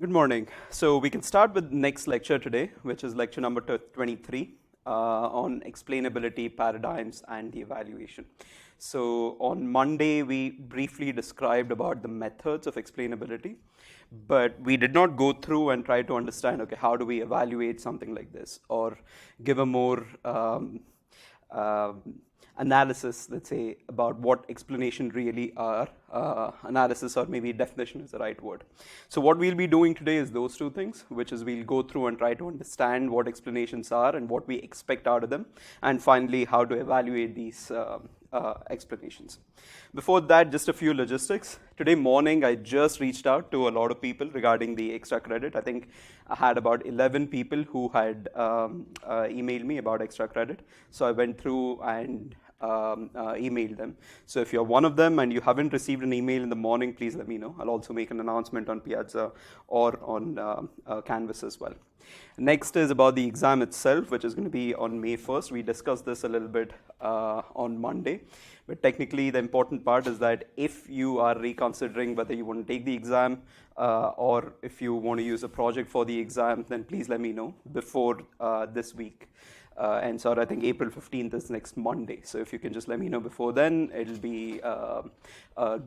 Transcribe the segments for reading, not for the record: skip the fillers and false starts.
Good morning. So we can start with next lecture today, which is lecture number 23 on explainability, paradigms, and the evaluation. So on Monday, we briefly described about the methods of explainability, but we did not go through and try to understand, okay, how do we evaluate something like this, or give a more analysis, let's say, about what explanation really are. Analysis, or maybe definition is the right word. So what we'll be doing today is those two things, which is we'll go through and try to understand what explanations are and what we expect out of them, and finally how to evaluate these explanations. Before that, just a few logistics. Today morning, I just reached out to a lot of people regarding the extra credit. I think I had about 11 people who had emailed me about extra credit. So I went through and emailed them. So if you're one of them and you haven't received an email in the morning, please let me know. I'll also make an announcement on Piazza or on Canvas as well. Next is about the exam itself, which is going to be on May 1st. We discussed this a little bit on Monday. But technically, the important part is that if you are reconsidering whether you want to take the exam or if you want to use a project for the exam, then please let me know before this week. And so I think April 15th is next Monday. So if you can just let me know before then, it'll be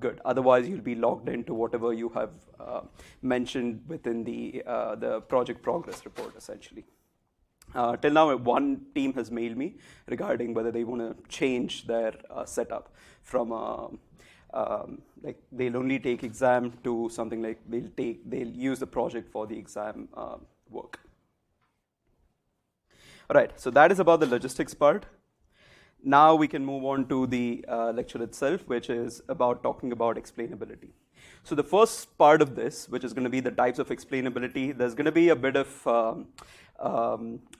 good. Otherwise, you'll be logged into whatever you have mentioned within the project progress report, essentially. Till now, one team has mailed me regarding whether they want to change their setup from like they'll only take exam to something like they'll use the project for the exam work. All right, so that is about the logistics part. Now we can move on to the lecture itself, which is about talking about explainability. So the first part of this, which is going to be the types of explainability, there's going to be a bit of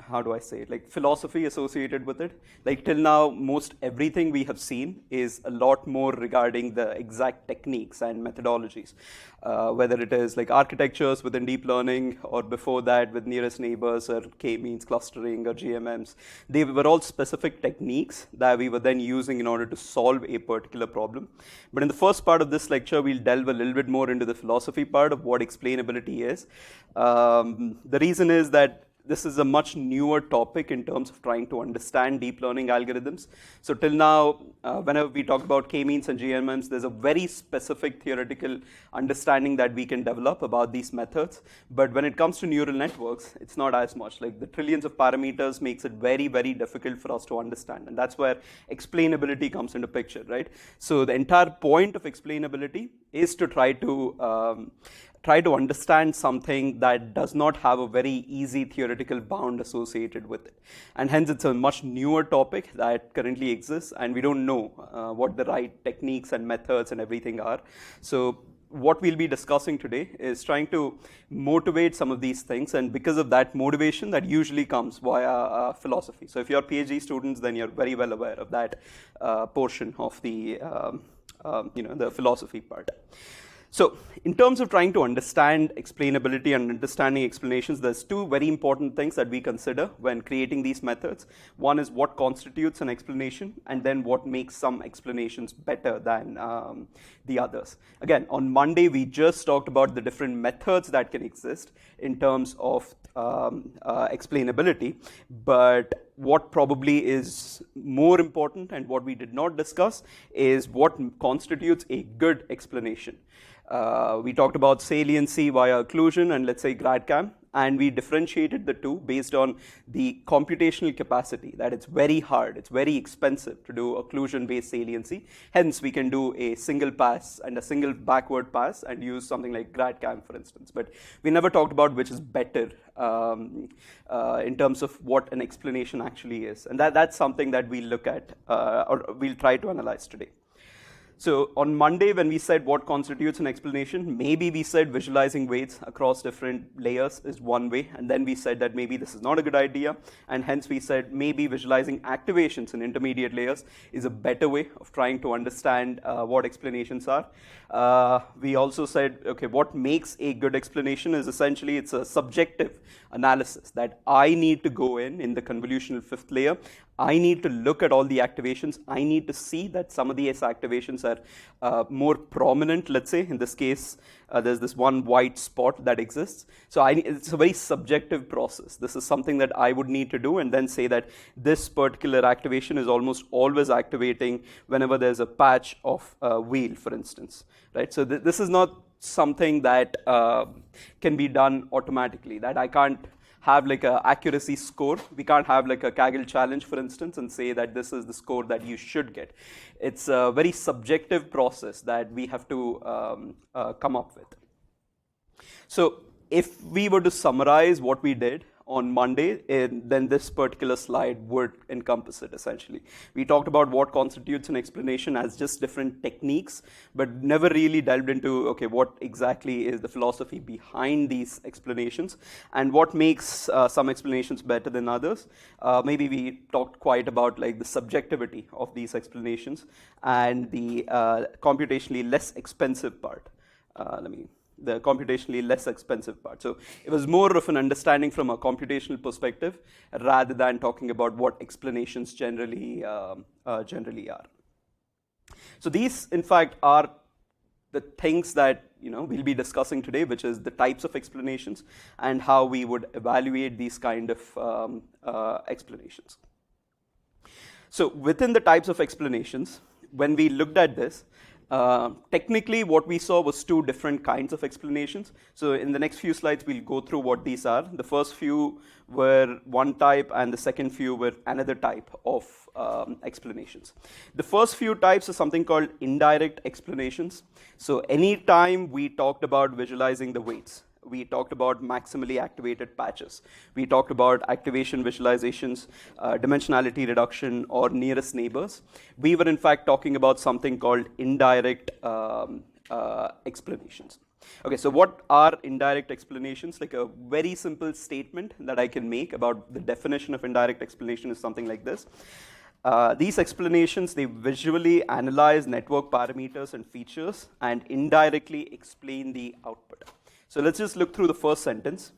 how do I say it, like philosophy associated with it. Like till now, most everything we have seen is a lot more regarding the exact techniques and methodologies, whether it is like architectures within deep learning or before that with nearest neighbors or k-means clustering or GMMs. They were all specific techniques that we were then using in order to solve a particular problem. But in the first part of this lecture, we'll delve a little bit more into the philosophy part of what explainability is. The reason is that this is a much newer topic in terms of trying to understand deep learning algorithms. So till now, whenever we talk about k-means and GMMs, there's a very specific theoretical understanding that we can develop about these methods. But when it comes to neural networks, it's not as much. Like the trillions of parameters makes it very, very difficult for us to understand. And that's where explainability comes into picture, right? So the entire point of explainability is to try to understand something that does not have a very easy theoretical bound associated with it. And hence it's a much newer topic that currently exists, and we don't know what the right techniques and methods and everything are. So what we'll be discussing today is trying to motivate some of these things, and because of that motivation, that usually comes via philosophy. So if you're PhD students, then you're very well aware of that portion of the the philosophy part. So in terms of trying to understand explainability and understanding explanations, there's two very important things that we consider when creating these methods. One is what constitutes an explanation, and then what makes some explanations better than the others. Again, on Monday, we just talked about the different methods that can exist in terms of explainability, but what probably is more important and what we did not discuss is what constitutes a good explanation. We talked about saliency via occlusion and let's say GradCam, and we differentiated the two based on the computational capacity, that it's very hard, it's very expensive to do occlusion-based saliency. Hence, we can do a single pass and a single backward pass and use something like GradCam, for instance. But we never talked about which is better in terms of what an explanation actually is. And that's something that we'll look at or we'll try to analyze today. So on Monday, when we said what constitutes an explanation, maybe we said visualizing weights across different layers is one way, and then we said that maybe this is not a good idea, and hence we said maybe visualizing activations in intermediate layers is a better way of trying to understand what explanations are. We also said, okay, what makes a good explanation is essentially it's a subjective analysis that I need to go in the convolutional fifth layer. I need to look at all the activations. I need to see that some of these activations are more prominent. Let's say in this case, there's this one white spot that exists. So it's a very subjective process. This is something that I would need to do and then say that this particular activation is almost always activating whenever there's a patch of wheel, for instance, right? So this is not something that can be done automatically, that I can't have like an accuracy score. We can't have like a Kaggle challenge, for instance, and say that this is the score that you should get. It's a very subjective process that we have to come up with. So if we were to summarize what we did on Monday, then this particular slide would encompass it essentially. We talked about what constitutes an explanation as just different techniques, but never really delved into, okay, what exactly is the philosophy behind these explanations and what makes some explanations better than others. Maybe we talked quite about like the subjectivity of these explanations and the computationally less expensive part. The computationally less expensive part. So it was more of an understanding from a computational perspective rather than talking about what explanations generally are. So these, in fact, are the things that we'll be discussing today, which is the types of explanations and how we would evaluate these kind of explanations. So within the types of explanations, when we looked at this, technically what we saw was two different kinds of explanations. So in the next few slides we'll go through what these are. The first few were one type and the second few were another type of explanations. The first few types are something called indirect explanations. So anytime we talked about visualizing the weights, we talked about maximally activated patches. We talked about activation visualizations, dimensionality reduction, or nearest neighbors. We were in fact talking about something called indirect explanations. Okay, so what are indirect explanations? Like a very simple statement that I can make about the definition of indirect explanation is something like this. These explanations, they visually analyze network parameters and features and indirectly explain the output. So let's just look through the first sentence.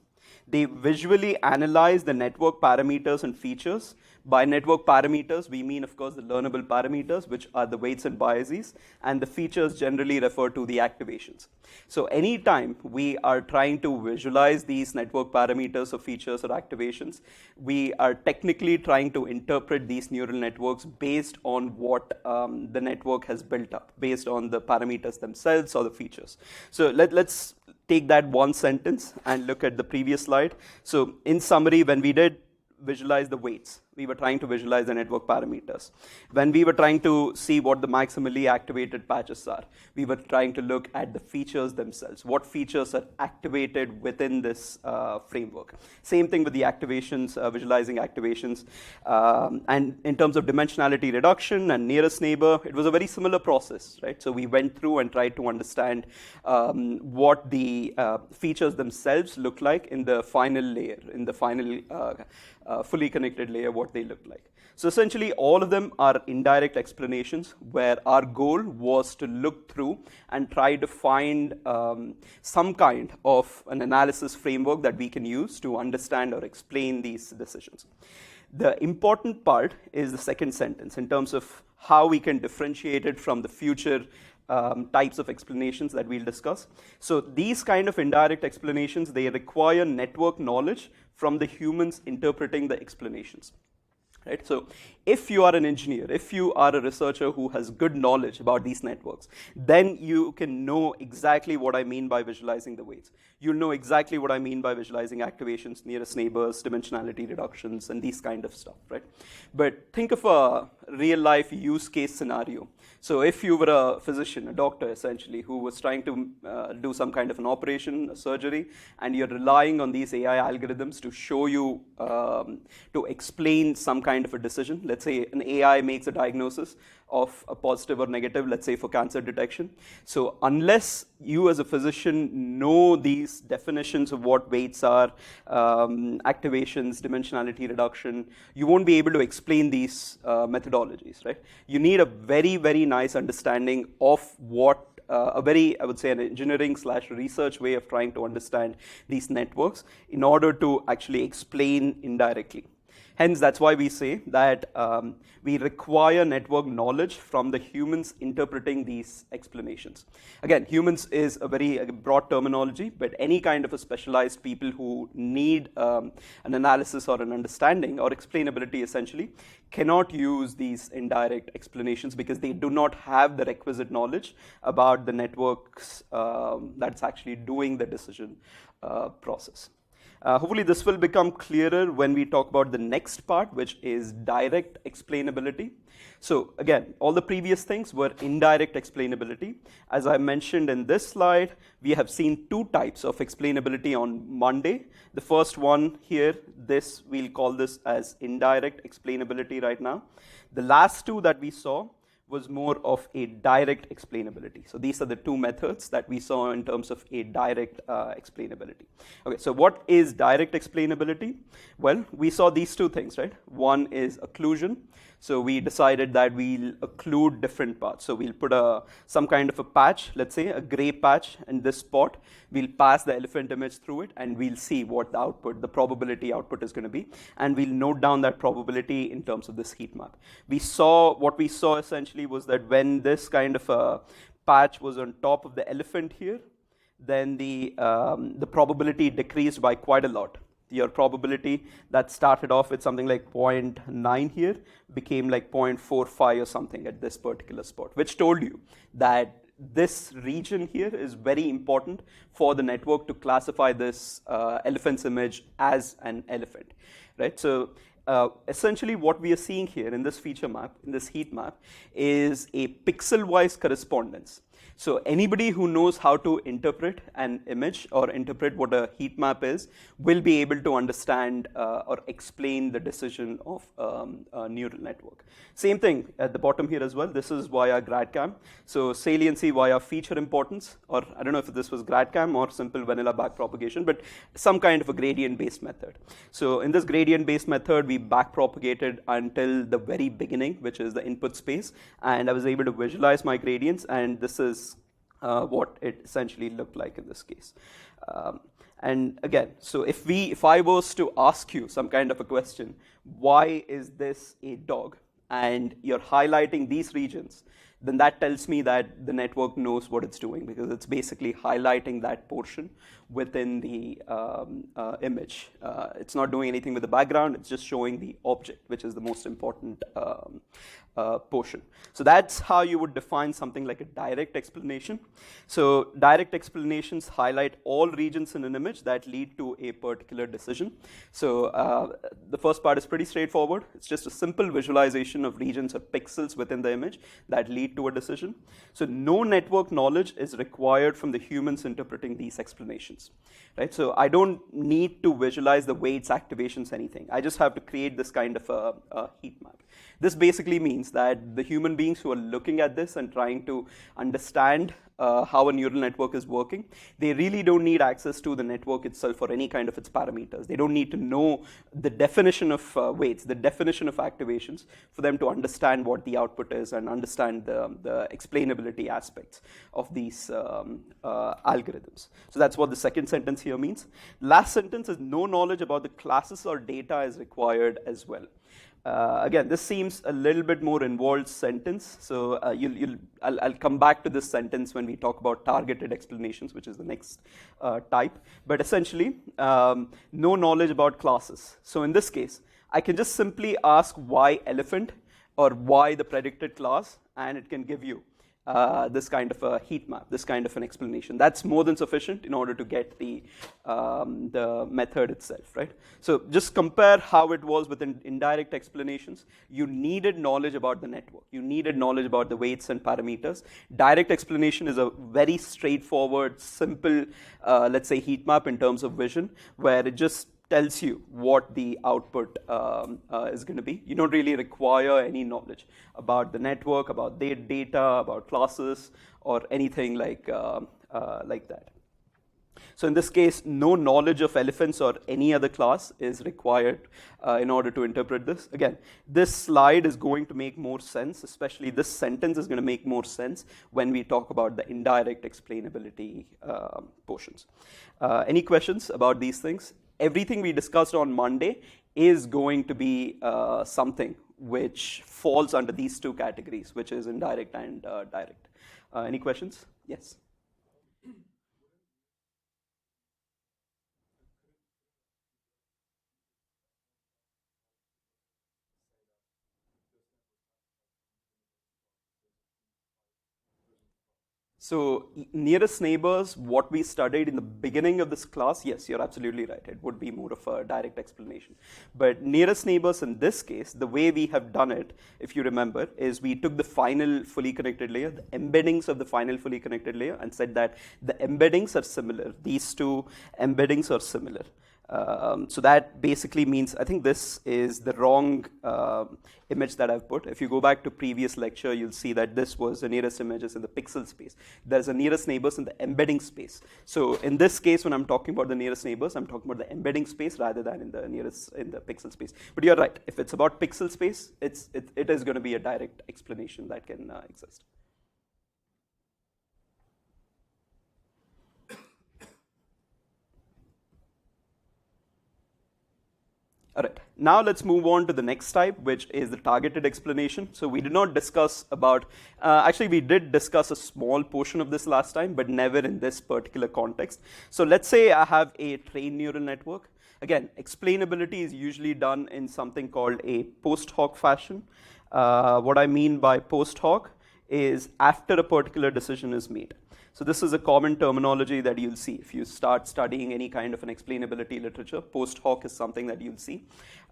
They visually analyze the network parameters and features. By network parameters, we mean, of course, the learnable parameters, which are the weights and biases, and the features generally refer to the activations. So anytime we are trying to visualize these network parameters or features or activations, we are technically trying to interpret these neural networks based on what the network has built up, based on the parameters themselves or the features. So let's take that one sentence and look at the previous slide. So in summary, when we did visualize the weights, we were trying to visualize the network parameters. When we were trying to see what the maximally activated patches are, we were trying to look at the features themselves. What features are activated within this framework? Same thing with the activations, visualizing activations. And in terms of dimensionality reduction and nearest neighbor, it was a very similar process, right? So we went through and tried to understand what the features themselves look like in the final layer, in the final fully connected layer, what they look like. So essentially all of them are indirect explanations where our goal was to look through and try to find some kind of an analysis framework that we can use to understand or explain these decisions. The important part is the second sentence in terms of how we can differentiate it from the future types of explanations that we'll discuss. So these kind of indirect explanations, they require network knowledge from the humans interpreting the explanations. Right? So if you are an engineer, if you are a researcher who has good knowledge about these networks, then you can know exactly what I mean by visualizing the weights. You'll know exactly what I mean by visualizing activations, nearest neighbors, dimensionality reductions, and these kind of stuff, right? But think of a real life use case scenario. So if you were a physician, a doctor essentially, who was trying to do some kind of an operation, a surgery, and you're relying on these AI algorithms to show you, to explain some kind of a decision. Let's say an AI makes a diagnosis of a positive or negative, let's say for cancer detection. So unless you as a physician know these definitions of what weights are, activations, dimensionality reduction, you won't be able to explain these methodologies, right? You need a very, very nice understanding of what a very, I would say, an engineering/research way of trying to understand these networks in order to actually explain indirectly. Hence, that's why we say that we require network knowledge from the humans interpreting these explanations. Again, humans is a very broad terminology, but any kind of a specialized people who need an analysis or an understanding or explainability essentially cannot use these indirect explanations because they do not have the requisite knowledge about the networks that's actually doing the decision process. Hopefully this will become clearer when we talk about the next part, which is direct explainability. So again, all the previous things were indirect explainability. As I mentioned in this slide, we have seen two types of explainability on Monday. The first one here, we'll call this as indirect explainability right now. The last two that we saw was more of a direct explainability. So these are the two methods that we saw in terms of a direct explainability. Okay, so what is direct explainability? Well, we saw these two things, right? One is occlusion. So we decided that we'll occlude different parts. So we'll put some kind of a patch, let's say a gray patch in this spot. We'll pass the elephant image through it and we'll see what the output, the probability output is going to be. And we'll note down that probability in terms of this heat map. What we saw essentially was that when this kind of a patch was on top of the elephant here, then the probability decreased by quite a lot. Your probability that started off with something like 0.9 here became like 0.45 or something at this particular spot, which told you that this region here is very important for the network to classify this elephant's image as an elephant, right? So essentially what we are seeing here in this feature map, in this heat map, is a pixel-wise correspondence. So anybody who knows how to interpret an image or interpret what a heat map is will be able to understand or explain the decision of a neural network. Same thing at the bottom here as well. This is via GradCam. So saliency via feature importance, or I don't know if this was GradCam or simple vanilla backpropagation, but some kind of a gradient-based method. So in this gradient-based method, we backpropagated until the very beginning, which is the input space, and I was able to visualize my gradients, and this is what it essentially looked like in this case. And again, so if I was to ask you some kind of a question, why is this a dog? And you're highlighting these regions, then that tells me that the network knows what it's doing because it's basically highlighting that portion within the image. It's not doing anything with the background, it's just showing the object, which is the most important portion. So that's how you would define something like a direct explanation. So direct explanations highlight all regions in an image that lead to a particular decision. So the first part is pretty straightforward. It's just a simple visualization of regions or pixels within the image that lead to a decision. So no network knowledge is required from the humans interpreting these explanations, right? So I don't need to visualize the weights, activations, anything. I just have to create this kind of a heat map. This basically means that the human beings who are looking at this and trying to understand how a neural network is working, they really don't need access to the network itself or any kind of its parameters. They don't need to know the definition of weights, the definition of activations for them to understand what the output is and understand the explainability aspects of these algorithms. So that's what the second sentence here means. Last sentence is no knowledge about the classes or data is required as well. Again, this seems a little bit more involved sentence, so I'll come back to this sentence when we talk about targeted explanations, which is the next type. But essentially, no knowledge about classes. So in this case, I can just simply ask why elephant or why the predicted class, and it can give you this kind of a heat map, this kind of an explanation. That's more than sufficient in order to get the method itself, right? So just compare how it was with indirect explanations. You needed knowledge about the network. You needed knowledge about the weights and parameters. Direct explanation is a very straightforward, simple, let's say, heat map in terms of vision, where it just tells you what the output is going to be. You don't really require any knowledge about the network, about their data, about classes, or anything like that. So in this case, no knowledge of elephants or any other class is required in order to interpret this. Again, this slide is going to make more sense, especially this sentence is going to make more sense when we talk about the indirect explainability portions. Any questions about these things? Everything we discussed on Monday is going to be something which falls under these two categories, which is indirect and direct. Any questions? Yes. So nearest neighbors, what we studied in the beginning of this class, yes, you're absolutely right. It would be more of a direct explanation. But nearest neighbors in this case, the way we have done it, if you remember, is we took the final fully connected layer, the embeddings of the final fully connected layer, and said that the embeddings are similar. These two embeddings are similar. So that basically means, I think this is the wrong image that I've put. If you go back to previous lecture, you'll see that this was the nearest images in the pixel space. There's a nearest neighbors in the embedding space. So in this case, when I'm talking about the nearest neighbors, I'm talking about the embedding space rather than in the nearest, in the pixel space. But you're right, if it's about pixel space, it is going to be a direct explanation that can exist. All right, now let's move on to the next type, which is the targeted explanation. So we did not discuss about, actually we did discuss a small portion of this last time, but never in this particular context. So let's say I have a trained neural network. Again, explainability is usually done in something called a post hoc fashion. What I mean by post hoc is after a particular decision is made. So this is a common terminology that you'll see if you start studying any kind of an explainability literature. Post hoc is something that you'll see.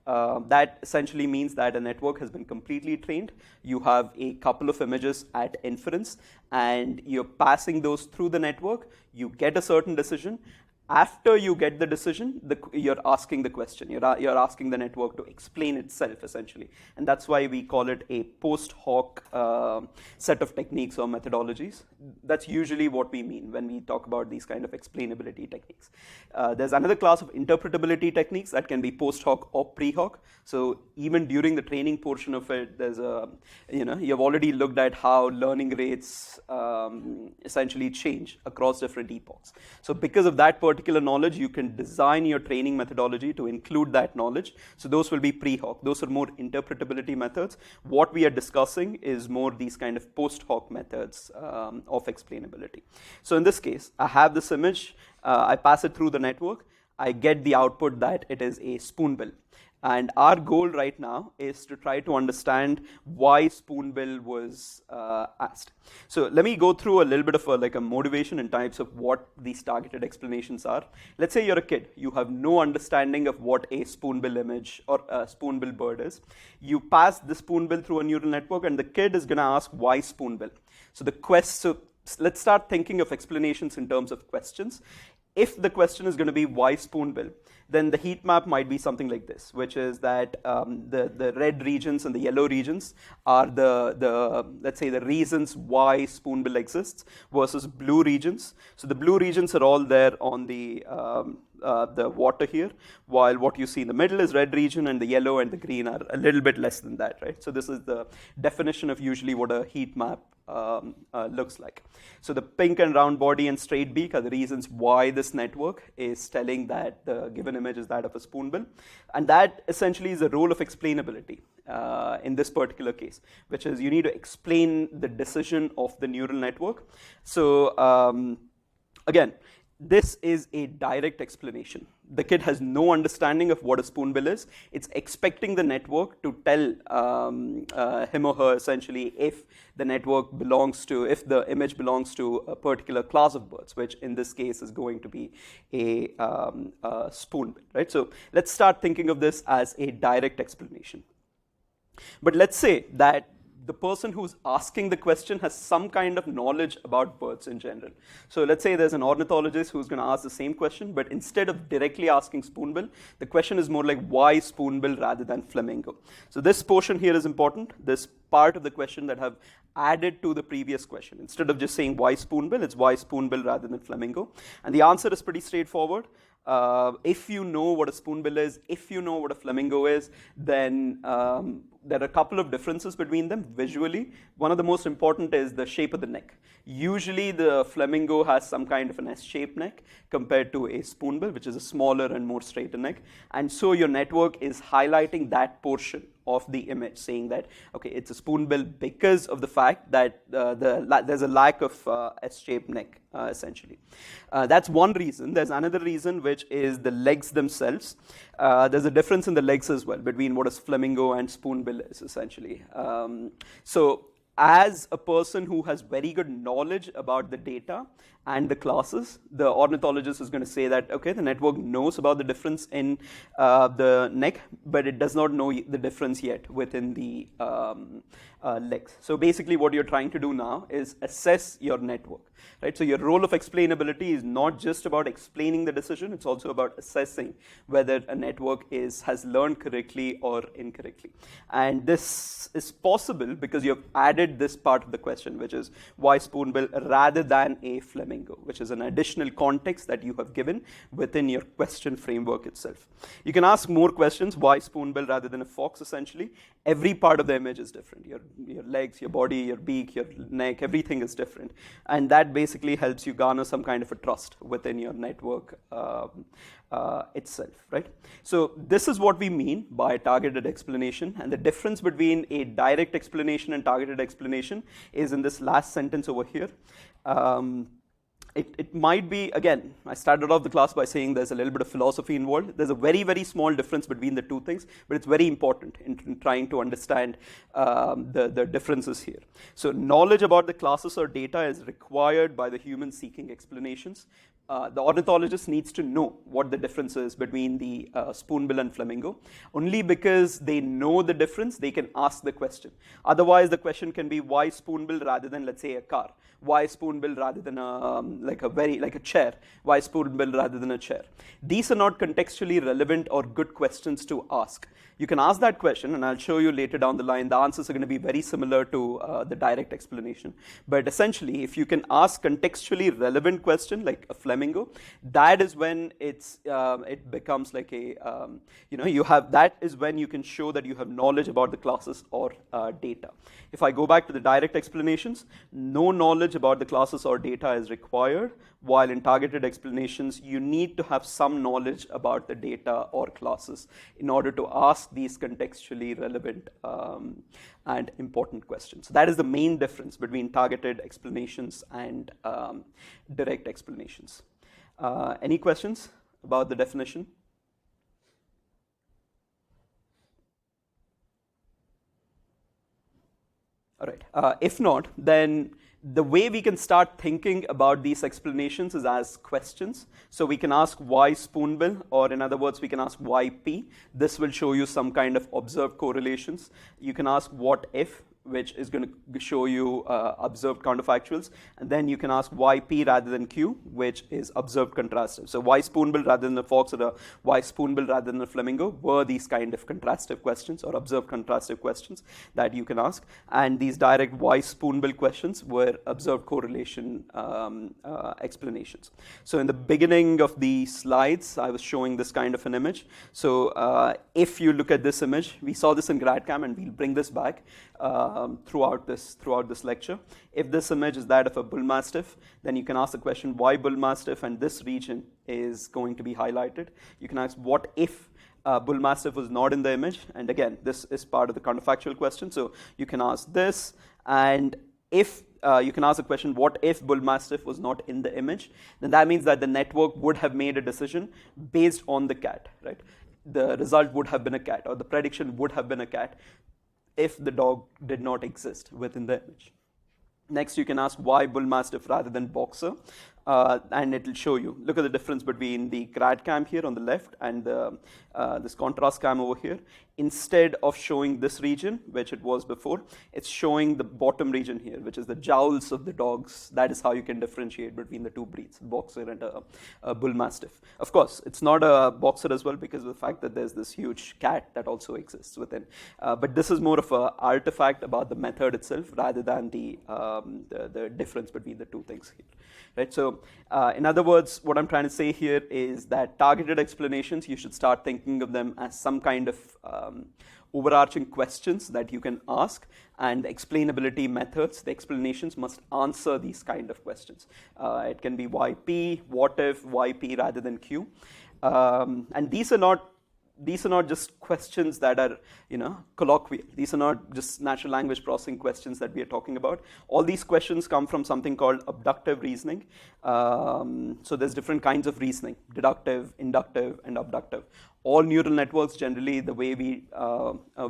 That essentially means that a network has been completely trained. You have a couple of images at inference, and you're passing those through the network. You get a certain decision. After you get the decision, you're asking the question. You're asking the network to explain itself, essentially. And that's why we call it a post hoc set of techniques or methodologies. That's usually what we mean when we talk about these kind of explainability techniques. There's another class of interpretability techniques that can be post hoc or pre hoc. So even during the training portion of it, there's a, you've already looked at how learning rates essentially change across different epochs. So because of that particular knowledge, you can design your training methodology to include that knowledge. So those will be pre-hoc. Those are more interpretability methods. What we are discussing is more these kind of post-hoc methods of explainability. So in this case, I have this image. I pass it through the network. I get the output that it is a spoonbill. And our goal right now is to try to understand why spoonbill was asked. So let me go through a little bit of a motivation in types of what these targeted explanations are. Let's say you're a kid. You have no understanding of what a spoonbill image or a spoonbill bird is. You pass the spoonbill through a neural network, and the kid is going to ask why spoonbill. So let's start thinking of explanations in terms of questions. If the question is going to be why spoonbill, then the heat map might be something like this, which is that the red regions and the yellow regions are let's say the reasons why spoonbill exists versus blue regions. So the blue regions are all there on the water here, while what you see in the middle is red region, and the yellow and the green are a little bit less than that, right? So this is the definition of usually what a heat map looks like. So the pink and round body and straight beak are the reasons why this network is telling that the given image is that of a spoonbill. And that essentially is the role of explainability in this particular case, which is you need to explain the decision of the neural network. So again, this is a direct explanation. The kid has no understanding of what a spoonbill is. It's expecting the network to tell him or her essentially if the image belongs to a particular class of birds, which in this case is going to be a spoonbill, right? So let's start thinking of this as a direct explanation. But let's say that the person who's asking the question has some kind of knowledge about birds in general. So let's say there's an ornithologist who's going to ask the same question, but instead of directly asking spoonbill, the question is more like why spoonbill rather than flamingo. So this portion here is important. This part of the question that have added to the previous question. Instead of just saying why spoonbill, it's why spoonbill rather than flamingo. And the answer is pretty straightforward. if you know what a spoonbill is, if you know what a flamingo is, then there are a couple of differences between them visually. One of the most important is the shape of the neck. Usually the flamingo has some kind of an S-shaped neck compared to a spoonbill, which is a smaller and more straighter neck. And so your network is highlighting that portion of the image, saying that, okay, it's a spoonbill because of the fact that there's a lack of S-shaped neck, essentially. That's one reason. There's another reason, which is the legs themselves. There's a difference in the legs as well between what a flamingo and spoonbill is, essentially. So as a person who has very good knowledge about the data and the classes, the ornithologist is going to say that, okay, the network knows about the difference in the neck, but it does not know the difference yet within the legs. So basically what you're trying to do now is assess your network, right? So your role of explainability is not just about explaining the decision, it's also about assessing whether a network has learned correctly or incorrectly. And this is possible because you have added this part of the question, which is why spoonbill rather than a flamingo, which is an additional context that you have given within your question framework itself. You can ask more questions, why spoonbill rather than a fox, essentially. Every part of the image is different. Your legs, your body, your beak, your neck, everything is different. And that basically helps you garner some kind of a trust within your network itself, right? So this is what we mean by targeted explanation, and the difference between a direct explanation and targeted explanation is in this last sentence over here. It might be, again, I started off the class by saying there's a little bit of philosophy involved. There's a very, very small difference between the two things, but it's very important in trying to understand the differences here. So knowledge about the classes or data is required by the human seeking explanations. The ornithologist needs to know what the difference is between the spoonbill and flamingo. Only because they know the difference, they can ask the question. Otherwise, the question can be why spoonbill rather than, let's say, a car? Why spoonbill rather than a chair? Why spoonbill rather than a chair? These are not contextually relevant or good questions to ask. You can ask that question, and I'll show you later down the line. The answers are going to be very similar to the direct explanation. But essentially, if you can ask contextually relevant question like a flamingo, that is when it becomes like a that is when you can show that you have knowledge about the classes or data. If I go back to the direct explanations, no knowledge about the classes or data is required, while in targeted explanations, you need to have some knowledge about the data or classes in order to ask these contextually relevant and important questions. So that is the main difference between targeted explanations and direct explanations. Any questions about the definition? All right. If not, then the way we can start thinking about these explanations is as questions. So we can ask why spoonbill, or in other words, we can ask why P. This will show you some kind of observed correlations. You can ask what if, which is going to show you observed counterfactuals. And then you can ask why P rather than Q, which is observed contrastive. So why spoonbill rather than a fox, or why spoonbill rather than a flamingo were these kind of contrastive questions or observed contrastive questions that you can ask. And these direct why spoonbill questions were observed correlation explanations. So in the beginning of the slides, I was showing this kind of an image. So if you look at this image, we saw this in GradCam, and we'll bring this back throughout this lecture. If this image is that of a bull mastiff, then you can ask the question why bull mastiff, and this region is going to be highlighted. You can ask what if bull mastiff was not in the image, and again, this is part of the counterfactual question. So you can ask this, and if you can ask the question what if bull mastiff was not in the image, then that means that the network would have made a decision based on the cat, right? The result would have been a cat, or the prediction would have been a cat, if the dog did not exist within the image. Next, you can ask why bull mastiff rather than boxer, and it will show you. Look at the difference between the grad cam here on the left and this contrast cam over here. instead of showing this region, which it was before, it's showing the bottom region here, which is the jowls of the dogs. That is how you can differentiate between the two breeds, boxer and a bull mastiff. Of course, it's not a boxer as well because of the fact that there's this huge cat that also exists within. But this is more of an artifact about the method itself rather than the difference between the two things here. Right? So, in other words, what I'm trying to say here is that targeted explanations, you should start thinking of them as some kind of overarching questions that you can ask, and the explainability methods, the explanations must answer these kind of questions. It can be why P, what if, why P rather than Q. And these are not just questions that are, colloquial. These are not just natural language processing questions that we are talking about. All these questions come from something called abductive reasoning. So there's different kinds of reasoning: deductive, inductive, and abductive. All neural networks, generally, the way we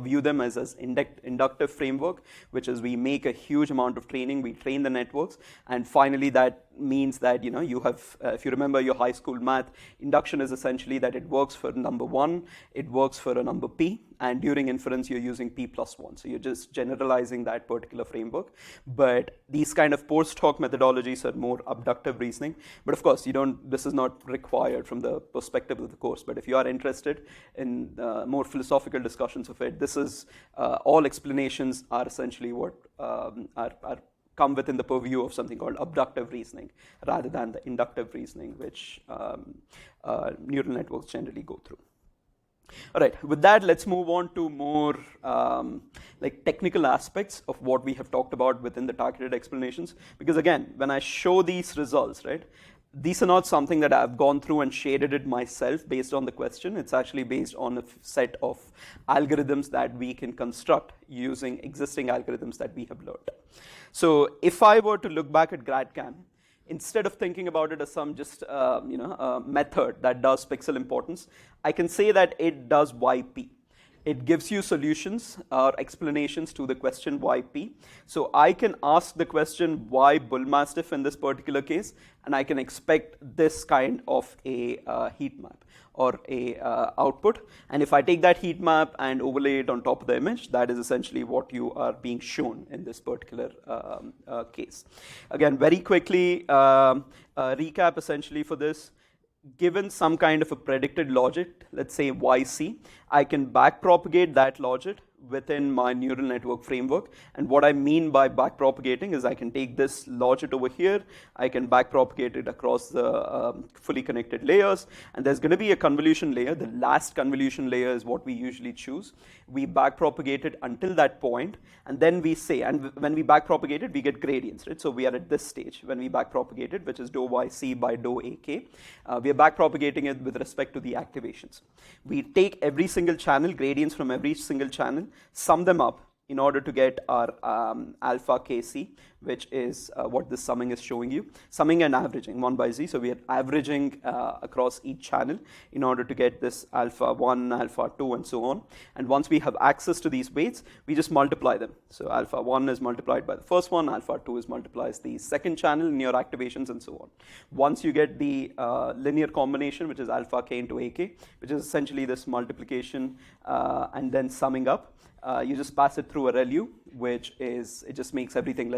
view them as inductive framework, which is we make a huge amount of training, we train the networks, and finally that means that you have, if you remember your high school math, induction is essentially that it works for number 1, it works for a number P, and during inference you're using P plus 1. So you're just generalizing that particular framework. But these kind of post hoc methodologies are more abductive reasoning. But of course, this is not required from the perspective of the course. But if you are interested in more philosophical discussions of it, this is all explanations are essentially what are come within the purview of something called abductive reasoning rather than the inductive reasoning, which neural networks generally go through. All right, with that, let's move on to more technical aspects of what we have talked about within the targeted explanations. Because again, when I show these results, right, these are not something that I've gone through and shaded it myself based on the question. It's actually based on a set of algorithms that we can construct using existing algorithms that we have learned. So if I were to look back at GradCam, instead of thinking about it as some just a method that does pixel importance, I can say that it does YP. It gives you solutions or explanations to the question why P. So I can ask the question why bull mastiff in this particular case, and I can expect this kind of a heat map or a output. And if I take that heat map and overlay it on top of the image, that is essentially what you are being shown in this particular case. Again, very quickly, recap essentially for this. Given some kind of a predicted logic, let's say YC, I can backpropagate that logic within my neural network framework. And what I mean by backpropagating is I can take this logic over here, I can backpropagate it across the fully connected layers, and there's going to be a convolution layer. The last convolution layer is what we usually choose. We backpropagate it until that point, and then we say, and when we backpropagate it, we get gradients, right? So we are at this stage when we backpropagate it, which is dou YC by dou AK. We are backpropagating it with respect to the activations. We take every single channel, gradients from every single channel, sum them up in order to get our alpha KC, which is what this summing is showing you. Summing and averaging, 1 by Z. So we are averaging across each channel in order to get this alpha 1, alpha 2, and so on. And once we have access to these weights, we just multiply them. So alpha 1 is multiplied by the first one, alpha 2 is multiplies the second channel in your activations, and so on. Once you get the linear combination, which is alpha K into AK, which is essentially this multiplication and then summing up, you just pass it through a ReLU, which is, it just makes everything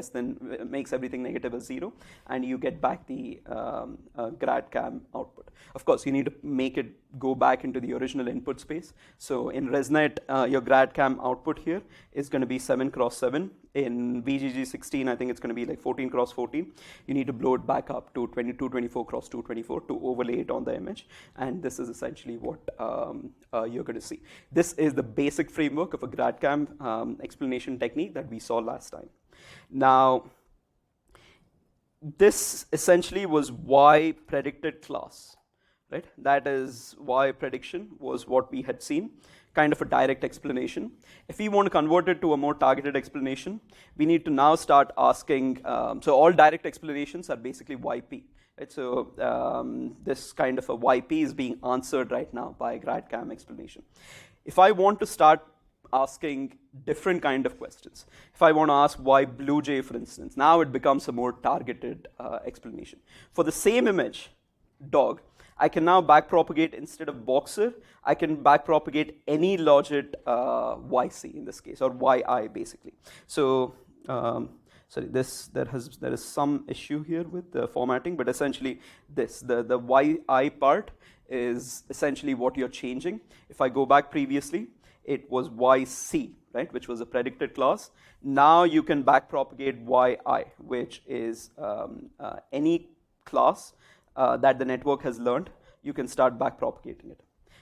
makes everything negative as 0, and you get back the GradCam output. Of course, you need to make it go back into the original input space. So in ResNet, your GradCam output here is going to be 7 cross 7. In VGG16, I think it's going to be like 14 cross 14. You need to blow it back up to 224 cross 224 to overlay it on the image. And this is essentially what you're going to see. This is the basic framework of a GradCam explanation technique that we saw last time. Now, this essentially was Y predicted class, right? That is Y prediction was what we had seen, kind of a direct explanation. If we want to convert it to a more targeted explanation, we need to now start asking, so all direct explanations are basically YP. Right? So this kind of a YP is being answered right now by GradCam explanation. If I want to start asking different kind of questions, if I want to ask why blue jay, for instance, now it becomes a more targeted explanation. For the same image, dog, I can now backpropagate instead of boxer, I can backpropagate any logit yc in this case, or yi basically. So, sorry, there is some issue here with the formatting, but essentially the yi part is essentially what you're changing. If I go back previously, it was yc, right, which was a predicted class. Now you can backpropagate yi, which is any class that the network has learned. You can start backpropagating it.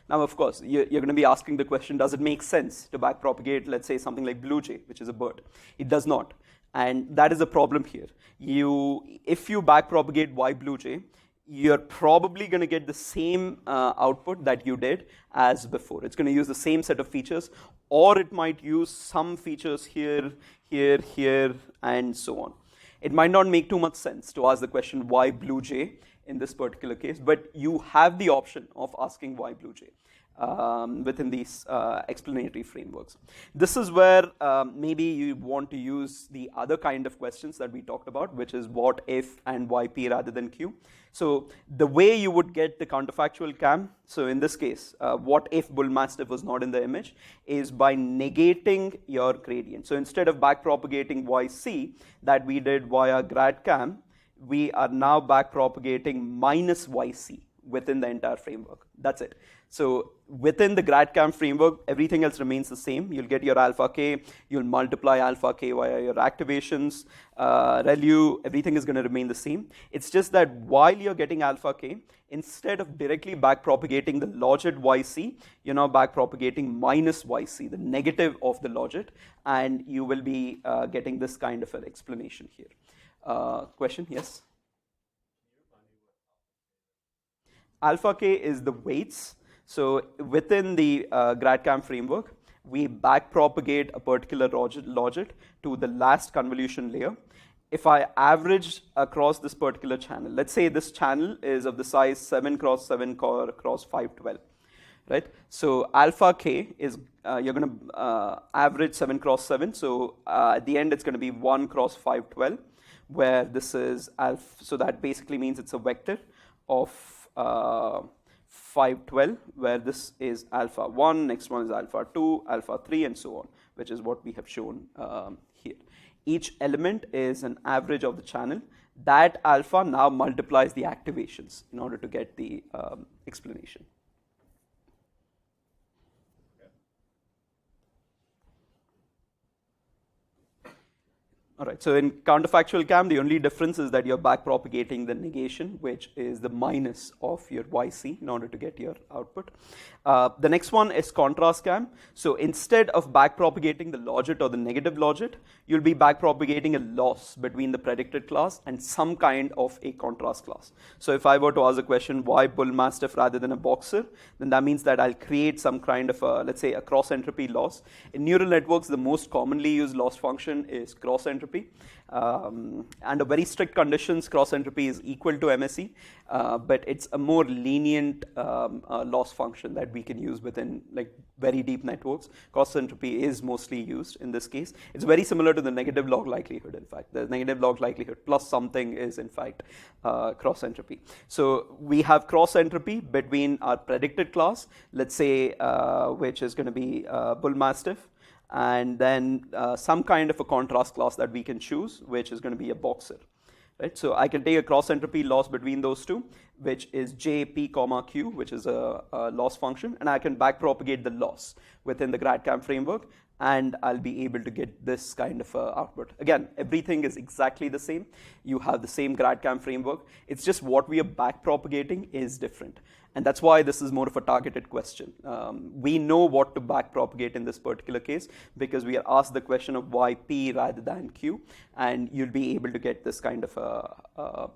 Now, of course, you're going to be asking the question, does it make sense to backpropagate, let's say, something like blue jay, which is a bird? It does not. And that is a problem here. If you backpropagate y blue jay, you're probably going to get the same output that you did as before. It's going to use the same set of features, or it might use some features here, here, here, and so on. It might not make too much sense to ask the question why blue jay in this particular case, but you have the option of asking why blue jay within these explanatory frameworks. This is where maybe you want to use the other kind of questions that we talked about, which is what if and yp rather than q. So the way you would get the counterfactual cam, so in this case, what if bull mastiff was not in the image, is by negating your gradient. So instead of backpropagating yc that we did via grad cam, we are now backpropagating minus yc within the entire framework. That's it. So within the GradCam framework, everything else remains the same. You'll get your alpha k, you'll multiply alpha k via your activations, ReLU, everything is going to remain the same. It's just that while you're getting alpha k, instead of directly backpropagating the logit yc, you're now backpropagating minus yc, the negative of the logit, and you will be getting this kind of an explanation here. Question? Yes? Alpha k is the weights. So within the GradCam framework, we backpropagate a particular logit to the last convolution layer. If I average across this particular channel, let's say this channel is of the size 7 cross 7 cross 512, right? So alpha k is, you're going to average 7 cross 7. So at the end, it's going to be 1 cross 512, where this is alpha. So that basically means it's a vector of 512, where this is alpha 1, next one is alpha 2, alpha 3, and so on, which is what we have shown here. Each element is an average of the channel. That alpha now multiplies the activations in order to get the explanation. All right, so in counterfactual cam, the only difference is that you're backpropagating the negation, which is the minus of your yc in order to get your output. The next one is contrast cam. So instead of backpropagating the logit or the negative logit, you'll be backpropagating a loss between the predicted class and some kind of a contrast class. So if I were to ask a question, why bull mastiff rather than a boxer, then that means that I'll create some kind of a, let's say, a cross entropy loss. In neural networks, the most commonly used loss function is cross entropy. Under very strict conditions, cross entropy is equal to MSE, but it's a more lenient loss function that we can use within like very deep networks. Cross entropy is mostly used in this case. It's very similar to the negative log likelihood, in fact. The negative log likelihood plus something is, in fact, cross entropy. So we have cross entropy between our predicted class, let's say, which is going to be bull mastiff, and then some kind of a contrast class that we can choose, which is going to be a boxer. Right? So I can take a cross entropy loss between those two, which is jp comma q, which is a loss function, and I can backpropagate the loss within the GradCam framework, and I'll be able to get this kind of output. Again, everything is exactly the same. You have the same GradCam framework. It's just what we are backpropagating is different. And that's why this is more of a targeted question. We know what to backpropagate in this particular case because we are asked the question of why p rather than q, and you'll be able to get this kind of a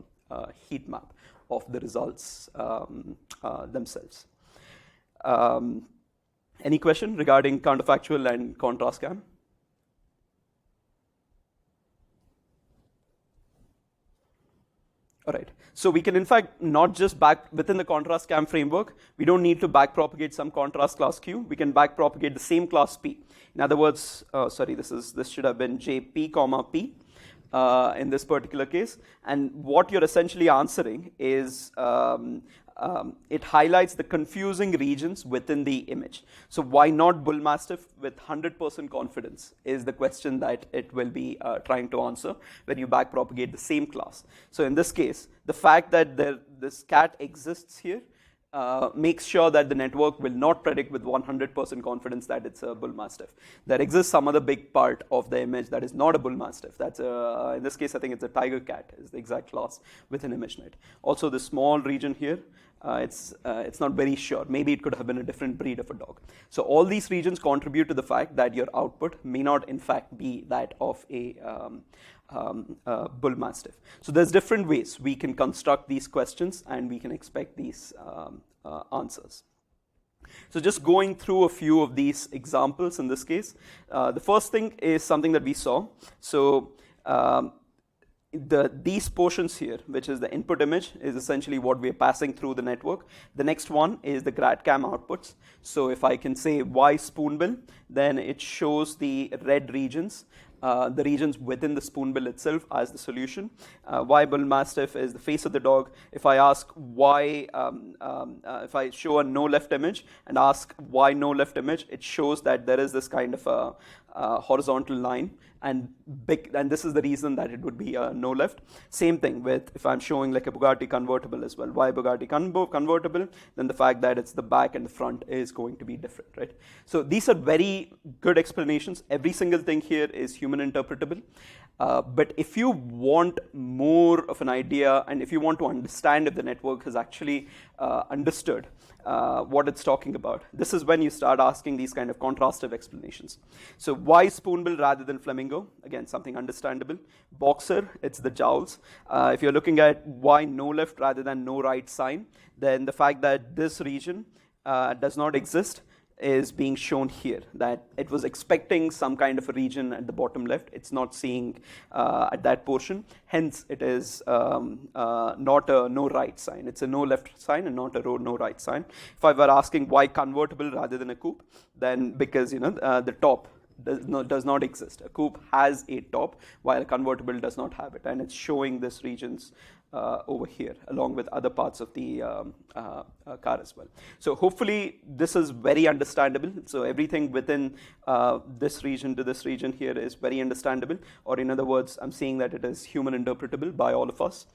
heat map of the results themselves. Any question regarding counterfactual and contrast cam? All right. So we can, in fact, not just within the contrast cam framework, we don't need to backpropagate some contrast class Q. We can backpropagate the same class P. In other words, sorry, this should have been JP comma P in this particular case. And what you're essentially answering is it highlights the confusing regions within the image. So why not bull mastiff with 100% confidence is the question that it will be trying to answer when you backpropagate the same class. So in this case, the fact that this cat exists here makes sure that the network will not predict with 100% confidence that it's a bull mastiff. There exists some other big part of the image that is not a bull mastiff. That's in this case, I think it's a tiger cat is the exact class within ImageNet. Also, the small region here, it's not very sure. Maybe it could have been a different breed of a dog. So all these regions contribute to the fact that your output may not in fact be that of a bull mastiff. So there's different ways we can construct these questions and we can expect these answers. So just going through a few of these examples in this case, the first thing is something that we saw. So these portions here, which is the input image, is essentially what we are passing through the network. The next one is the GradCam outputs. So if I can say why spoonbill, then it shows the red regions, the regions within the spoonbill itself as the solution. Why bull mastiff is the face of the dog. If I ask why, if I show a no left image and ask why no left image, it shows that there is this kind of a horizontal line, and this is the reason that it would be no left. Same thing with if I'm showing like a Bugatti convertible as well. Why Bugatti convertible? Then the fact that it's the back and the front is going to be different, right? So these are very good explanations. Every single thing here is human interpretable. But if you want more of an idea and if you want to understand if the network has actually understood what it's talking about, this is when you start asking these kind of contrastive explanations. So why spoonbill rather than flamingo? Again, something understandable. Boxer, it's the jowls. If you're looking at why no left rather than no right sign, then the fact that this region does not exist is being shown here, that it was expecting some kind of a region at the bottom left. It's not seeing at that portion. Hence, it is not a no right sign. It's a no left sign and not a no right sign. If I were asking why convertible rather than a coupe, then because the top does not exist. A coupe has a top while a convertible does not have it, and it's showing this regions over here along with other parts of the car as well. So hopefully this is very understandable. So everything within this region to this region here is very understandable, or in other words, I'm saying that it is human interpretable by all of us.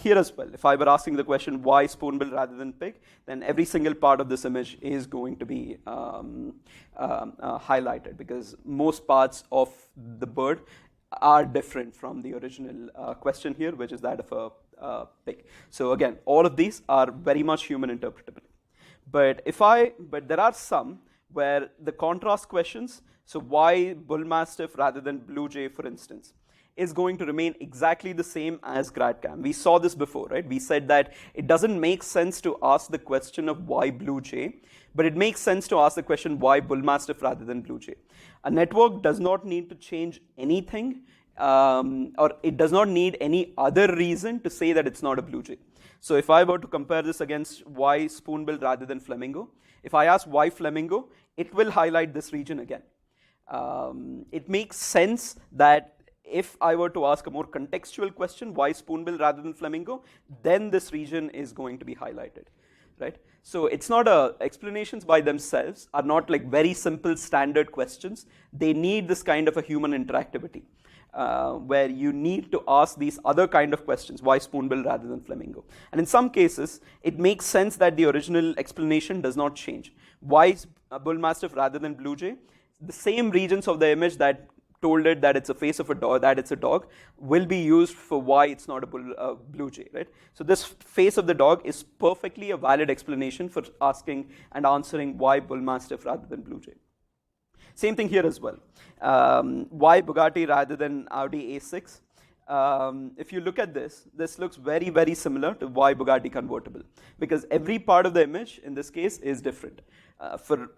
Here as well, if I were asking the question why spoonbill rather than pig, then every single part of this image is going to be highlighted, because most parts of the bird are different from the original question here, which is that of a pig. So again, all of these are very much human interpretable. But there are some where the contrast questions, so why bull mastiff rather than blue jay, for instance, is going to remain exactly the same as GradCam. We saw this before, right? We said that it doesn't make sense to ask the question of why blue jay, but it makes sense to ask the question why bull mastiff rather than blue jay. A network does not need to change anything, or it does not need any other reason to say that it's not a blue jay. So if I were to compare this against why spoonbill rather than flamingo, if I ask why flamingo, it will highlight this region again. It makes sense that if I were to ask a more contextual question, why spoonbill rather than flamingo, then this region is going to be highlighted, right? So it's not explanations by themselves are not like very simple standard questions. They need this kind of a human interactivity, where you need to ask these other kind of questions, why spoonbill rather than flamingo? And in some cases, it makes sense that the original explanation does not change. Why bull mastiff rather than blue jay? The same regions of the image that told it that it's a face of a dog, that it's a dog, will be used for why it's not a blue jay, right? So this face of the dog is perfectly a valid explanation for asking and answering why bull mastiff rather than blue jay. Same thing here as well. Why Bugatti rather than Audi A6? If you look at this looks very, very similar to why Bugatti convertible, because every part of the image in this case is different. For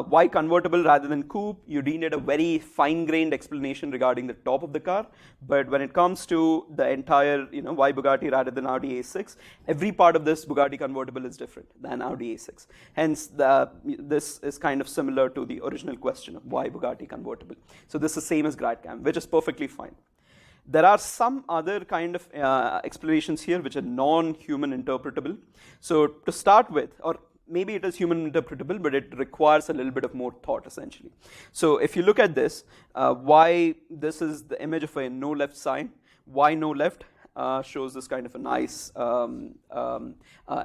why convertible rather than coupe, you needed a very fine-grained explanation regarding the top of the car. But when it comes to the entire, why Bugatti rather than Audi A6, every part of this Bugatti convertible is different than Audi A6. Hence, this is kind of similar to the original question of why Bugatti convertible. So this is same as GradCam, which is perfectly fine. There are some other kind of explanations here which are non-human interpretable. So to start with, or maybe it is human interpretable, but it requires a little bit of more thought, essentially. So if you look at this, why this is the image of a no left sign, why no left, shows this kind of a nice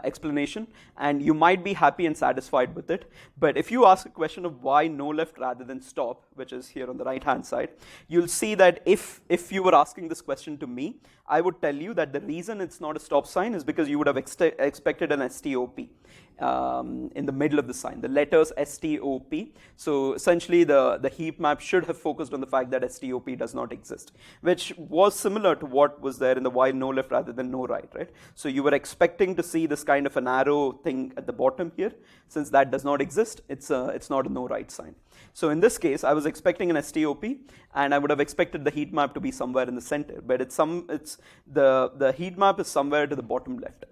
explanation, and you might be happy and satisfied with it. But if you ask a question of why no left rather than stop, which is here on the right hand side, you'll see that if you were asking this question to me, I would tell you that the reason it's not a stop sign is because you would have expected an STOP in the middle of the sign, the letters STOP. So essentially the heap map should have focused on the fact that STOP does not exist, which was similar to what was there in the why no left rather than no right, right? So you were expecting to see this kind of an arrow thing at the bottom here. Since that does not exist, it's not a no right sign. So in this case, I was expecting an STOP, and I would have expected the heat map to be somewhere in the center, but the heat map is somewhere to the bottom left.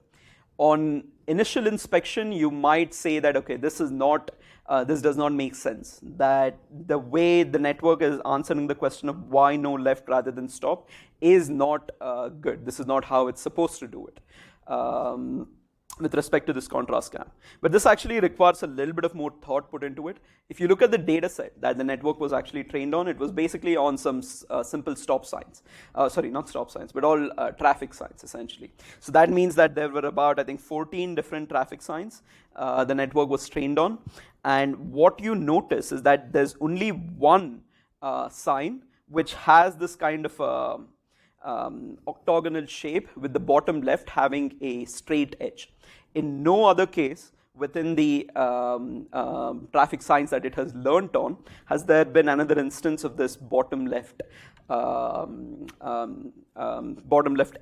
On initial inspection, you might say that, okay, this does not make sense, that the way the network is answering the question of why no left rather than stop is not good. This is not how it's supposed to do it. With respect to this contrast cam. But this actually requires a little bit of more thought put into it. If you look at the data set that the network was actually trained on, it was basically on some simple stop signs. Sorry, not stop signs, but all traffic signs, essentially. So that means that there were about, I think, 14 different traffic signs the network was trained on. And what you notice is that there's only one sign which has this kind of octagonal shape with the bottom left having a straight edge. In no other case within the traffic signs that it has learnt on has there been another instance of this bottom left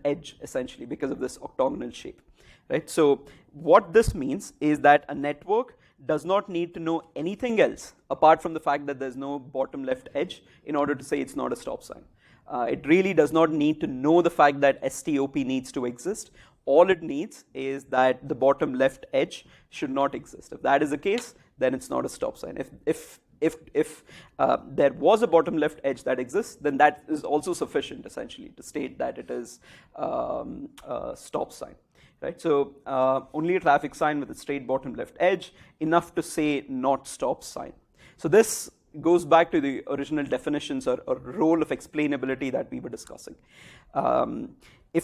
edge, essentially, because of this octagonal shape, right? So what this means is that a network does not need to know anything else apart from the fact that there's no bottom left edge in order to say it's not a stop sign. It really does not need to know the fact that STOP needs to exist. All it needs is that the bottom left edge should not exist. If that is the case, then it's not a stop sign. If there was a bottom left edge that exists, then that is also sufficient, essentially, to state that it is a stop sign. Right? So only a traffic sign with a straight bottom left edge, enough to say not stop sign. So this goes back to the original definitions or role of explainability that we were discussing. If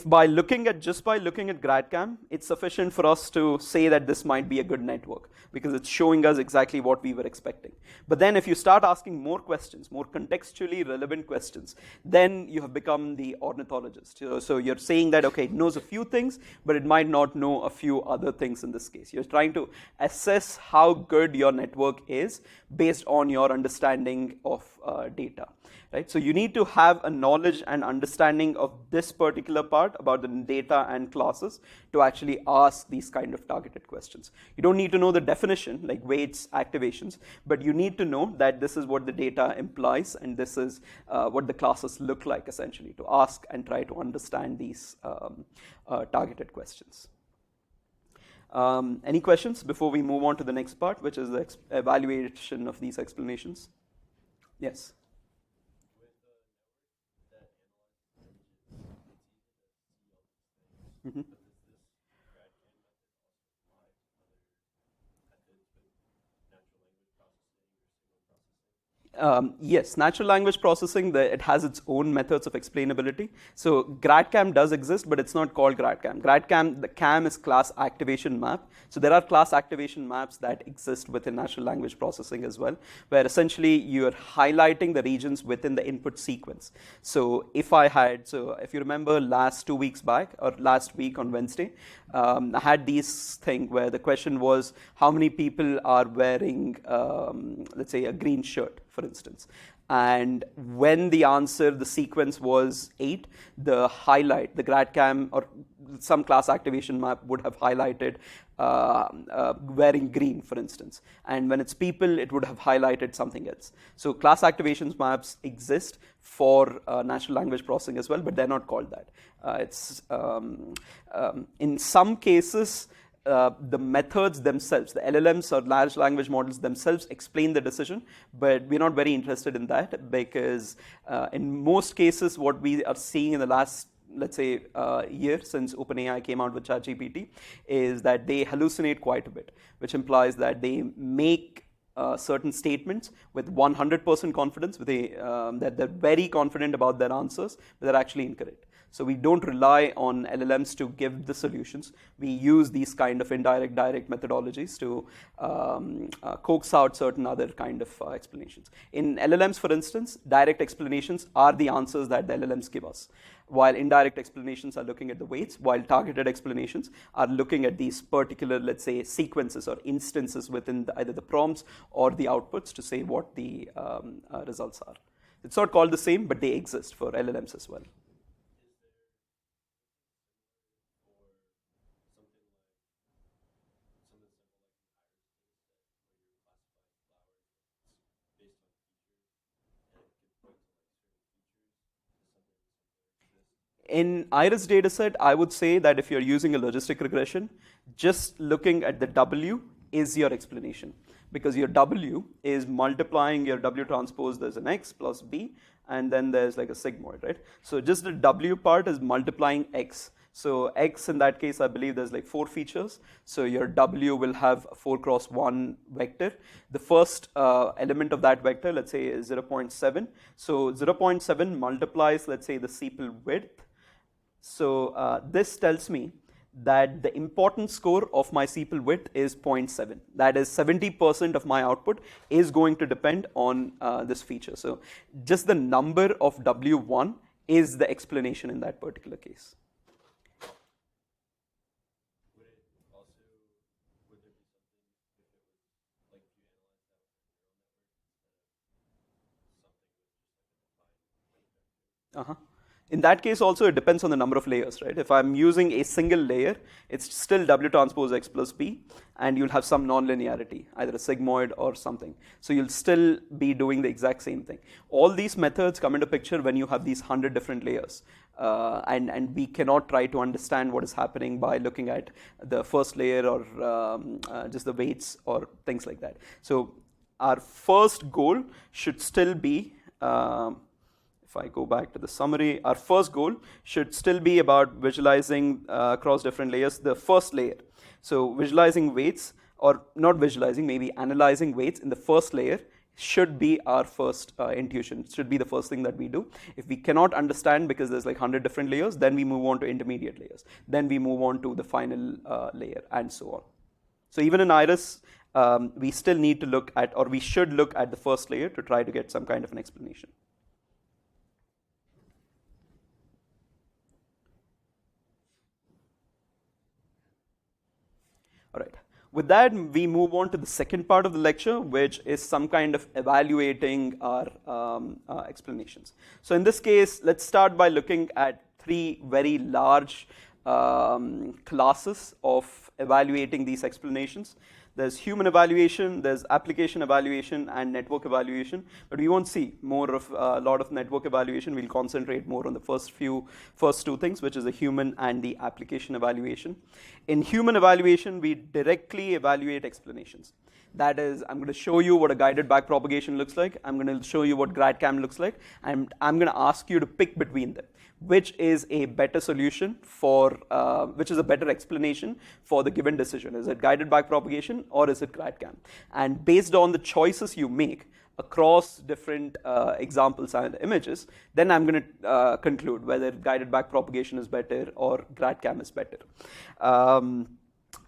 just by looking at GradCam, it's sufficient for us to say that this might be a good network because it's showing us exactly what we were expecting. But then if you start asking more questions, more contextually relevant questions, then you have become the ornithologist. So you're saying that, okay, it knows a few things, but it might not know a few other things in this case. You're trying to assess how good your network is based on your understanding of data. Right? So you need to have a knowledge and understanding of this particular part about the data and classes to actually ask these kind of targeted questions. You don't need to know the definition, like weights, activations, but you need to know that this is what the data implies and this is what the classes look like, essentially, to ask and try to understand these targeted questions. Any questions before we move on to the next part, which is the evaluation of these explanations? Yes. Mm-hmm. Yes, natural language processing, it has its own methods of explainability. So GradCam does exist, but it's not called GradCam. GradCam, the CAM is class activation map. So there are class activation maps that exist within natural language processing as well, where essentially you're highlighting the regions within the input sequence. So if you remember last 2 weeks back, or last week on Wednesday, I had this thing where the question was how many people are wearing, let's say, a green shirt, for instance. And when the answer, the sequence was 8, the highlight, the GradCam or some class activation map would have highlighted wearing green, for instance. And when it's people, it would have highlighted something else. So class activations maps exist for natural language processing as well, but they're not called that. In some cases, the methods themselves, the LLMs or large language models themselves explain the decision, but we're not very interested in that because in most cases what we are seeing in the last, let's say, year since OpenAI came out with ChatGPT is that they hallucinate quite a bit, which implies that they make certain statements with 100% confidence, that they're very confident about their answers, but they're actually incorrect. So we don't rely on LLMs to give the solutions. We use these kind of indirect, direct methodologies to coax out certain other kind of explanations. In LLMs, for instance, direct explanations are the answers that the LLMs give us, while indirect explanations are looking at the weights, while targeted explanations are looking at these particular, let's say, sequences or instances within either the prompts or the outputs to say what the results are. It's not called the same, but they exist for LLMs as well. In Iris dataset, I would say that if you're using a logistic regression, just looking at the W is your explanation, because your W is multiplying your W transpose. There's an X plus B, and then there's like a sigmoid, right? So just the W part is multiplying X. So X in that case, I believe there's like 4 features. So your W will have a 4 cross 1 vector. The first element of that vector, let's say, is 0.7. So 0.7 multiplies, let's say, the sepal width. So this tells me that the importance score of my sepal width is 0.7. That is 70% of my output is going to depend on this feature. So just the number of W1 is the explanation in that particular case. In that case also, it depends on the number of layers, right? If I'm using a single layer, it's still W transpose X plus B, and you'll have some non-linearity, either a sigmoid or something. So you'll still be doing the exact same thing. All these methods come into picture when you have these 100 different layers. And we cannot try to understand what is happening by looking at the first layer or just the weights or things like that. So our first goal should still be, if I go back to the summary, our first goal should still be about visualizing across different layers the first layer. So visualizing weights, or not visualizing, maybe analyzing weights in the first layer should be our first intuition. It should be the first thing that we do. If we cannot understand because there's like 100 different layers, then we move on to intermediate layers. Then we move on to the final layer, and so on. So even in Iris, we still need to look at, or we should look at the first layer to try to get some kind of an explanation. All right. With that, we move on to the second part of the lecture, which is some kind of evaluating our explanations. So in this case, let's start by looking at 3 very large classes of evaluating these explanations. There's human evaluation, there's application evaluation, and network evaluation. But we won't see more of a lot of network evaluation. We'll concentrate more on the first 2 things, which is the human and the application evaluation. In human evaluation, we directly evaluate explanations. That is, I'm going to show you what a guided backpropagation looks like. I'm going to show you what GradCam looks like. And I'm going to ask you to pick between them. Which is a better solution for, which is a better explanation for the given decision? Is it guided backpropagation or is it GradCam? And based on the choices you make across different examples and images, then I'm going to conclude whether guided backpropagation is better or GradCam is better.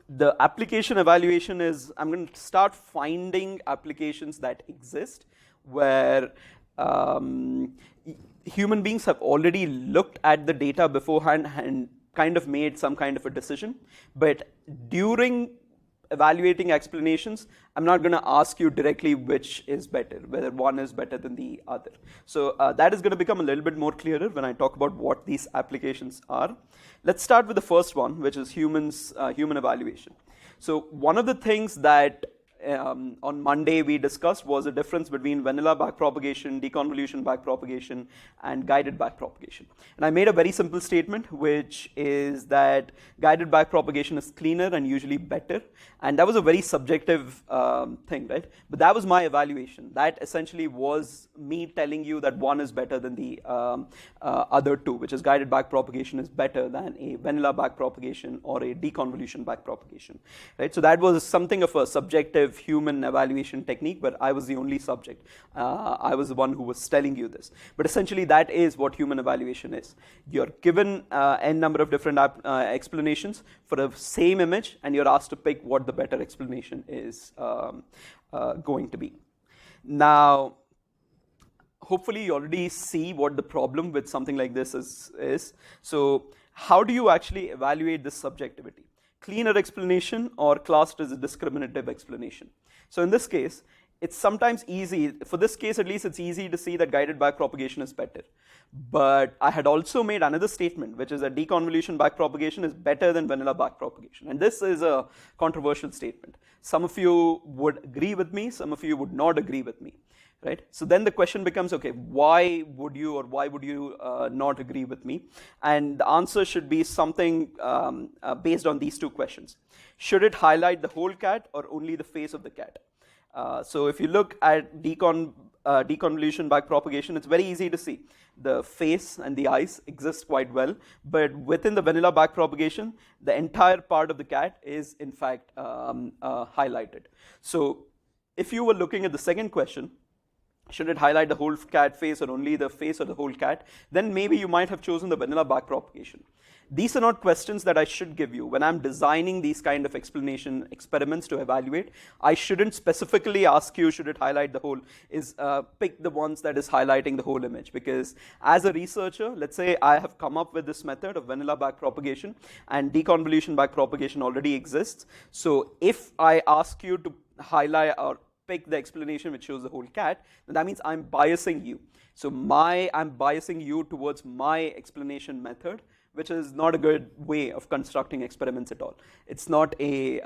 The application evaluation is, I'm going to start finding applications that exist where human beings have already looked at the data beforehand and kind of made some kind of a decision. But during evaluating explanations, I'm not going to ask you directly which is better, whether one is better than the other. So that is going to become a little bit more clearer when I talk about what these applications are. Let's start with the first one, which is human evaluation. So one of the things that on Monday we discussed was the difference between vanilla backpropagation, deconvolution backpropagation, and guided backpropagation. And I made a very simple statement, which is that guided backpropagation is cleaner and usually better. And that was a very subjective thing, right? But that was my evaluation. That essentially was me telling you that one is better than the other two, which is guided backpropagation is better than a vanilla backpropagation or a deconvolution backpropagation, right? So that was something of a subjective human evaluation technique, but I was the only subject. I was the one who was telling you this. But essentially, that is what human evaluation is. You're given n number of different explanations for the same image, and you're asked to pick what the better explanation is going to be. Now, hopefully you already see what the problem with something like this is. So how do you actually evaluate this subjectivity? Cleaner explanation or classed as a discriminative explanation? So in this case, it's sometimes easy, for this case at least, it's easy to see that guided backpropagation is better. But I had also made another statement, which is that deconvolution backpropagation is better than vanilla backpropagation. And this is a controversial statement. Some of you would agree with me, some of you would not agree with me, right? So then the question becomes, okay, why would you not agree with me? And the answer should be something based on these two questions. Should it highlight the whole cat or only the face of the cat? So if you look at deconvolution backpropagation, it's very easy to see. The face and the eyes exist quite well, but within the vanilla backpropagation, the entire part of the cat is in fact highlighted. So if you were looking at the second question, should it highlight the whole cat face or only the face of the whole cat, then maybe you might have chosen the vanilla backpropagation. These are not questions that I should give you. When I'm designing these kind of explanation experiments to evaluate, I shouldn't specifically ask you, should it highlight the whole, pick the ones that is highlighting the whole image. Because as a researcher, let's say I have come up with this method of vanilla backpropagation and deconvolution backpropagation already exists. So if I ask you to highlight or pick the explanation which shows the whole cat, then that means I'm biasing you. So I'm biasing you towards my explanation method, which is not a good way of constructing experiments at all. It's not this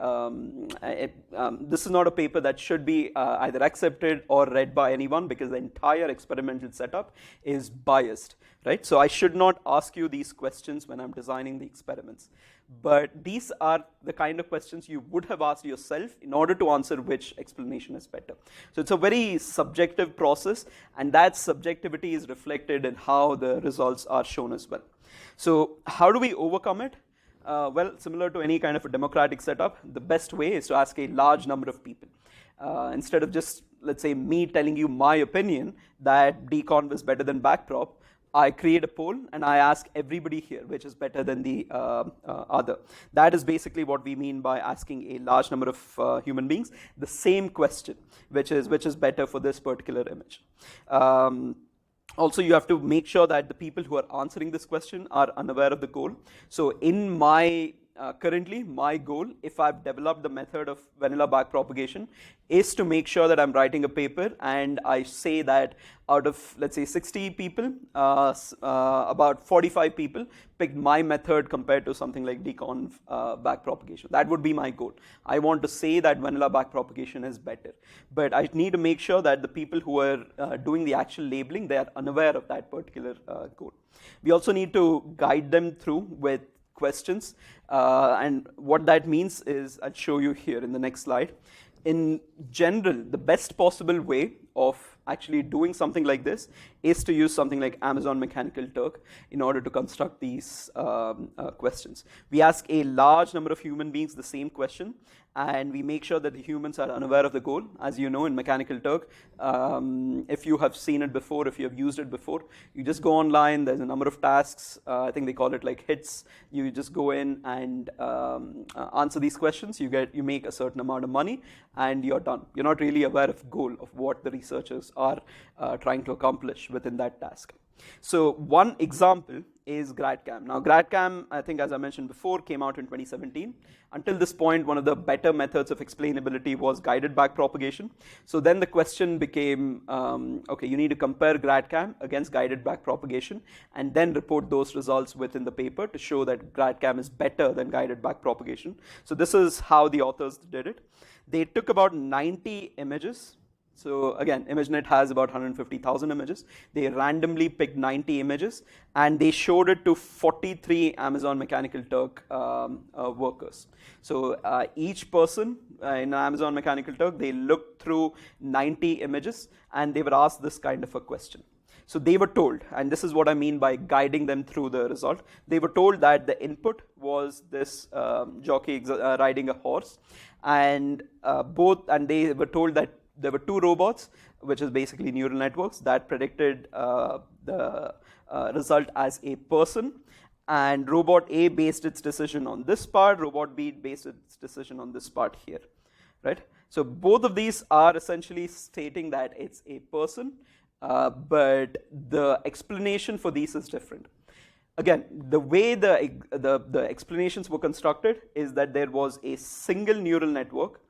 is not a paper that should be either accepted or read by anyone, because the entire experimental setup is biased, right? So I should not ask you these questions when I'm designing the experiments. But these are the kind of questions you would have asked yourself in order to answer which explanation is better. So it's a very subjective process, and that subjectivity is reflected in how the results are shown as well. So how do we overcome it? Well, similar to any kind of a democratic setup, the best way is to ask a large number of people. Instead of just, let's say, me telling you my opinion that deconv is better than backprop, I create a poll and I ask everybody here which is better than the other. That is basically what we mean by asking a large number of human beings the same question, which is better for this particular image. Also, you have to make sure that the people who are answering this question are unaware of the goal. So in my currently, my goal, if I've developed the method of vanilla backpropagation, is to make sure that I'm writing a paper and I say that out of, let's say, 60 people, about 45 people picked my method compared to something like deconv backpropagation. That would be my goal. I want to say that vanilla backpropagation is better. But I need to make sure that the people who are doing the actual labeling, they are unaware of that particular goal. We also need to guide them through with questions, and what that means is, I'll show you here in the next slide. In general, the best possible way of actually doing something like this is to use something like Amazon Mechanical Turk in order to construct these questions. We ask a large number of human beings the same question, and we make sure that the humans are unaware of the goal. As you know, in Mechanical Turk, if you have seen it before, if you have used it before, you just go online, there's a number of tasks, I think they call it like hits. You just go in and answer these questions, you make a certain amount of money, and you're done. You're not really aware of goal of what the researchers are trying to accomplish within that task. So one example is GradCam. Now GradCam, I think as I mentioned before, came out in 2017. Until this point, one of the better methods of explainability was guided backpropagation. So then the question became, okay, you need to compare GradCam against guided backpropagation and then report those results within the paper to show that GradCam is better than guided backpropagation. So this is how the authors did it. They took about 90 images. So again, ImageNet has about 150,000 images. They randomly picked 90 images and they showed it to 43 Amazon Mechanical Turk workers. So each person in Amazon Mechanical Turk, they looked through 90 images and they were asked this kind of a question. So they were told, and this is what I mean by guiding them through the result, they were told that the input was this jockey riding a horse, and they were told that there were two robots, which is basically neural networks, that predicted the result as a person, and robot A based its decision on this part, robot B based its decision on this part here, right? So both of these are essentially stating that it's a person, but the explanation for these is different. Again, the way the explanations were constructed is that there was a single neural network,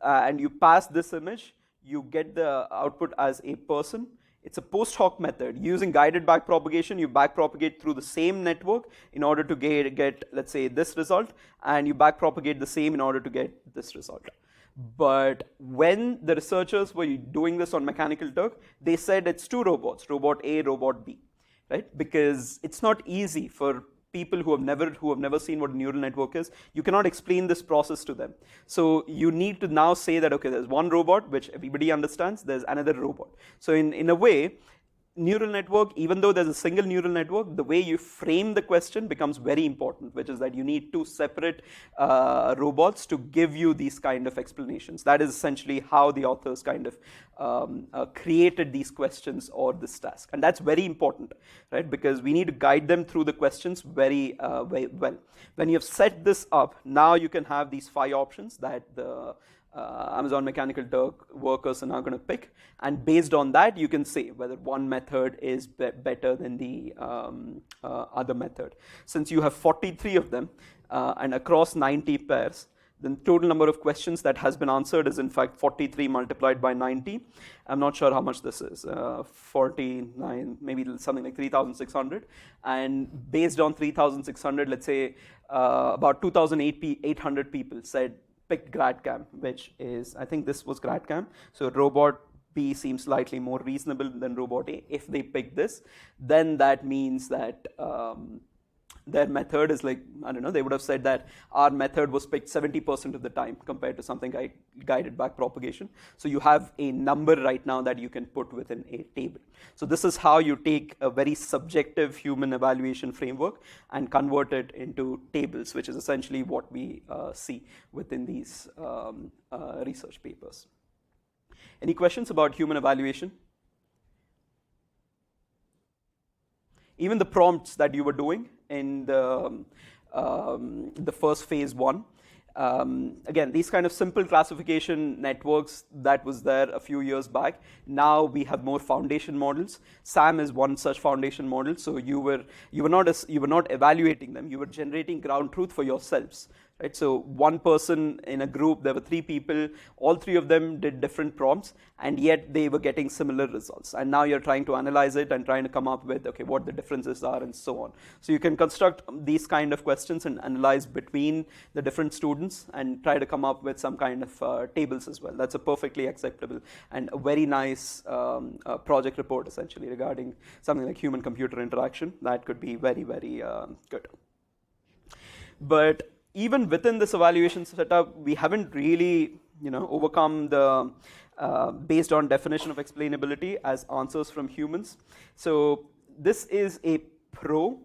and you pass this image, you get the output as a person. It's a post hoc method. Using guided backpropagation, you backpropagate through the same network in order to get, let's say, this result, and you backpropagate the same in order to get this result. But when the researchers were doing this on Mechanical Turk, they said it's two robots, robot A, robot B, right? Because it's not easy for people who have never seen what a neural network is. You cannot explain this process to them. So you need to now say that, okay, there's one robot, which everybody understands, there's another robot. So in a way, neural network, even though there's a single neural network, the way you frame the question becomes very important, which is that you need two separate robots to give you these kind of explanations. That is essentially how the authors kind of created these questions or this task. And that's very important, right? Because we need to guide them through the questions very well. When you have set this up, now you can have these 5 options that the Amazon Mechanical Turk workers are now going to pick, and based on that you can say whether one method is better than the other method. Since you have 43 of them and across 90 pairs, the total number of questions that has been answered is in fact 43 multiplied by 90. I'm not sure how much this is, 49, maybe something like 3,600. And based on 3,600, let's say about 2,800 people picked GradCam, which is, I think this was GradCam. So robot B seems slightly more reasonable than robot A. If they pick this, then that means that their method is like, I don't know, they would have said that our method was picked 70% of the time compared to something like guided backpropagation. So you have a number right now that you can put within a table. So this is how you take a very subjective human evaluation framework and convert it into tables, which is essentially what we see within these research papers. Any questions about human evaluation? Even the prompts that you were doing in the first phase 1. Again, these kind of simple classification networks that was there a few years back. Now we have more foundation models. SAM is one such foundation model. So you were not evaluating them. You were generating ground truth for yourselves. Right? So one person in a group, there were 3 people, all 3 of them did different prompts, and yet they were getting similar results. And now you're trying to analyze it and trying to come up with, okay, what the differences are and so on. So you can construct these kind of questions and analyze between the different students and try to come up with some kind of tables as well. That's a perfectly acceptable and a very nice project report essentially regarding something like human-computer interaction. That could be very, very good. But even within this evaluation setup, we haven't really, overcome the based on definition of explainability as answers from humans. So this is a pro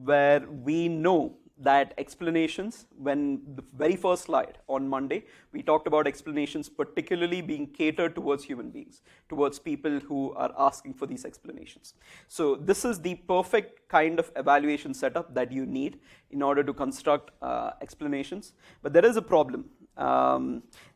where we know that explanations, when the very first slide on Monday, we talked about explanations particularly being catered towards human beings, towards people who are asking for these explanations. So this is the perfect kind of evaluation setup that you need in order to construct explanations. But there is a problem.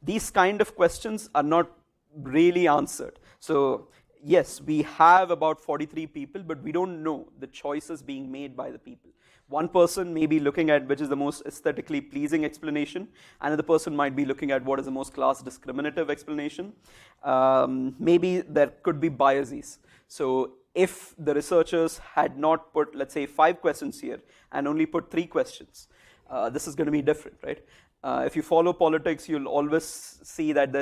These kind of questions are not really answered. So yes, we have about 43 people, but we don't know the choices being made by the people. One person may be looking at which is the most aesthetically pleasing explanation. Another person might be looking at what is the most class discriminative explanation. Maybe there could be biases. So if the researchers had not put, let's say, 5 questions here and only put 3 questions, this is going to be different, right? If you follow politics, you'll always see that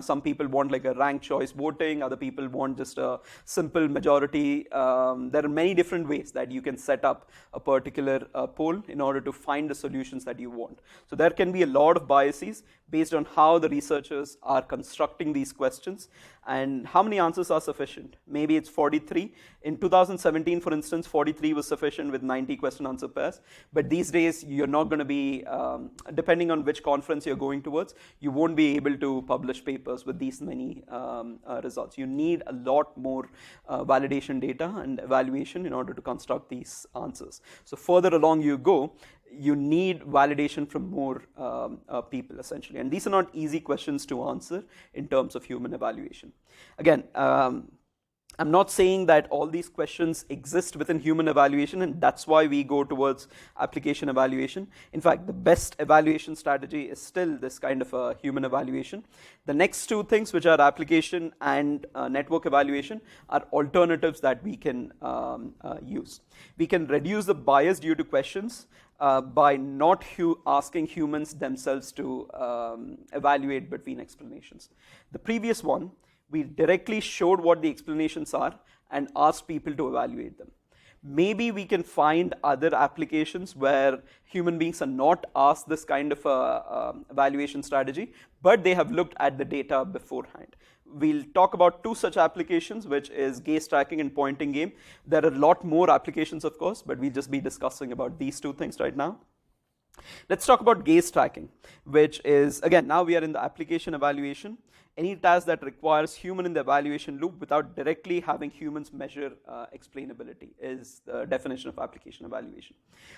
some people want like a ranked choice voting, other people want just a simple majority. There are many different ways that you can set up a particular poll in order to find the solutions that you want. So there can be a lot of biases based on how the researchers are constructing these questions and how many answers are sufficient. Maybe it's 43. In 2017, for instance, 43 was sufficient with 90 question answer pairs. But these days, you're not going to be, depending on which conference you're going towards, you won't be able to publish papers with these many results. You need a lot more validation data and evaluation in order to construct these answers. So further along you go, you need validation from more people, essentially. And these are not easy questions to answer in terms of human evaluation. Again, I'm not saying that all these questions exist within human evaluation, and that's why we go towards application evaluation. In fact, the best evaluation strategy is still this kind of a human evaluation. The next two things, which are application and network evaluation, are alternatives that we can use. We can reduce the bias due to questions by not asking humans themselves to evaluate between explanations. The previous one, we directly showed what the explanations are and asked people to evaluate them. Maybe we can find other applications where human beings are not asked this kind of evaluation strategy, but they have looked at the data beforehand. We'll talk about two such applications, which is gaze tracking and pointing game. There are a lot more applications, of course, but we'll just be discussing about these two things right now. Let's talk about gaze tracking, which is, again, now we are in the application evaluation. Any task that requires human in the evaluation loop without directly having humans measure explainability is the definition of application evaluation.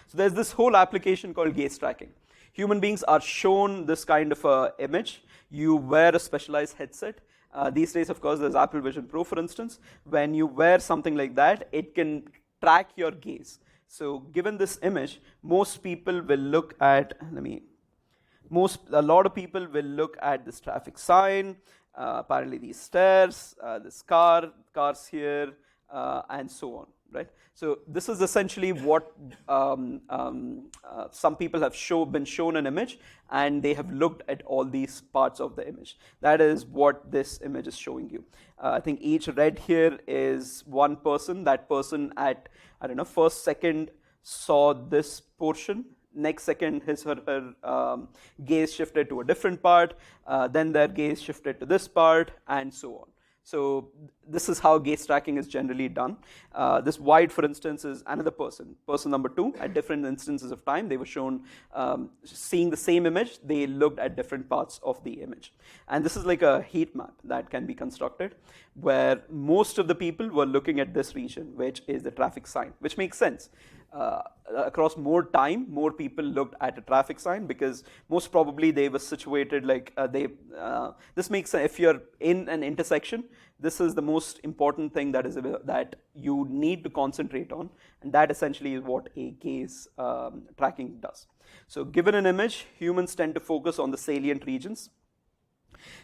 So there's this whole application called gaze tracking. Human beings are shown this kind of image. You wear a specialized headset. These days, of course, there's Apple Vision Pro, for instance. When you wear something like that, it can track your gaze. So given this image, most people will look at, a lot of people will look at this traffic sign, apparently these stairs, this cars here, and so on, right? So this is essentially what some people have been shown an image, and they have looked at all these parts of the image. That is what this image is showing you. I think each red here is one person. That person at, first second saw this portion. Next second, her gaze shifted to a different part, then their gaze shifted to this part, and so on. So this is how gaze tracking is generally done. This white, for instance, is another person. Person number 2, at different instances of time, they were shown seeing the same image. They looked at different parts of the image. And this is like a heat map that can be constructed, where most of the people were looking at this region, which is the traffic sign, which makes sense. Across more time, more people looked at a traffic sign because most probably they were situated like this makes sense. If you're in an intersection, this is the most important thing that you need to concentrate on, and that essentially is what a gaze tracking does. So given an image, humans tend to focus on the salient regions.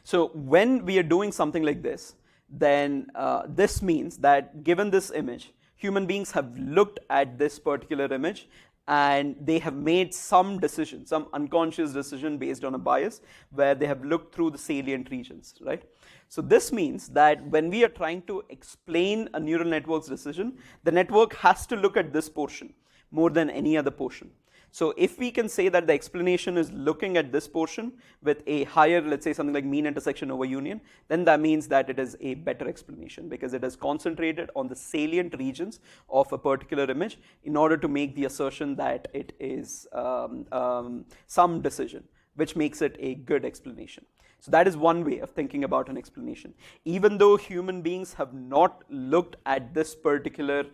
So when we are doing something like this, then this means that given this image, human beings have looked at this particular image and they have made some decision, some unconscious decision based on a bias where they have looked through the salient regions, right? So this means that when we are trying to explain a neural network's decision, the network has to look at this portion more than any other portion. So if we can say that the explanation is looking at this portion with a higher, let's say something like mean intersection over union, then that means that it is a better explanation because it is concentrated on the salient regions of a particular image in order to make the assertion that it is some decision, which makes it a good explanation. So that is one way of thinking about an explanation. Even though human beings have not looked at this particular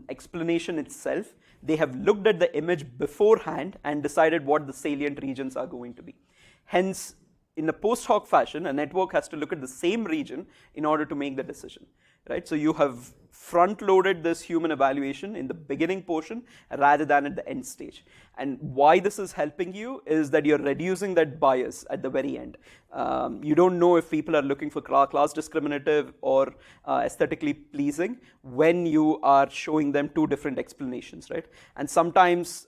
explanation itself, they have looked at the image beforehand and decided what the salient regions are going to be. Hence, in a post hoc fashion, a network has to look at the same region in order to make the decision, right? So you have front-loaded this human evaluation in the beginning portion rather than at the end stage. And why this is helping you is that you're reducing that bias at the very end. You don't know if people are looking for class discriminative or aesthetically pleasing when you are showing them two different explanations, right? And sometimes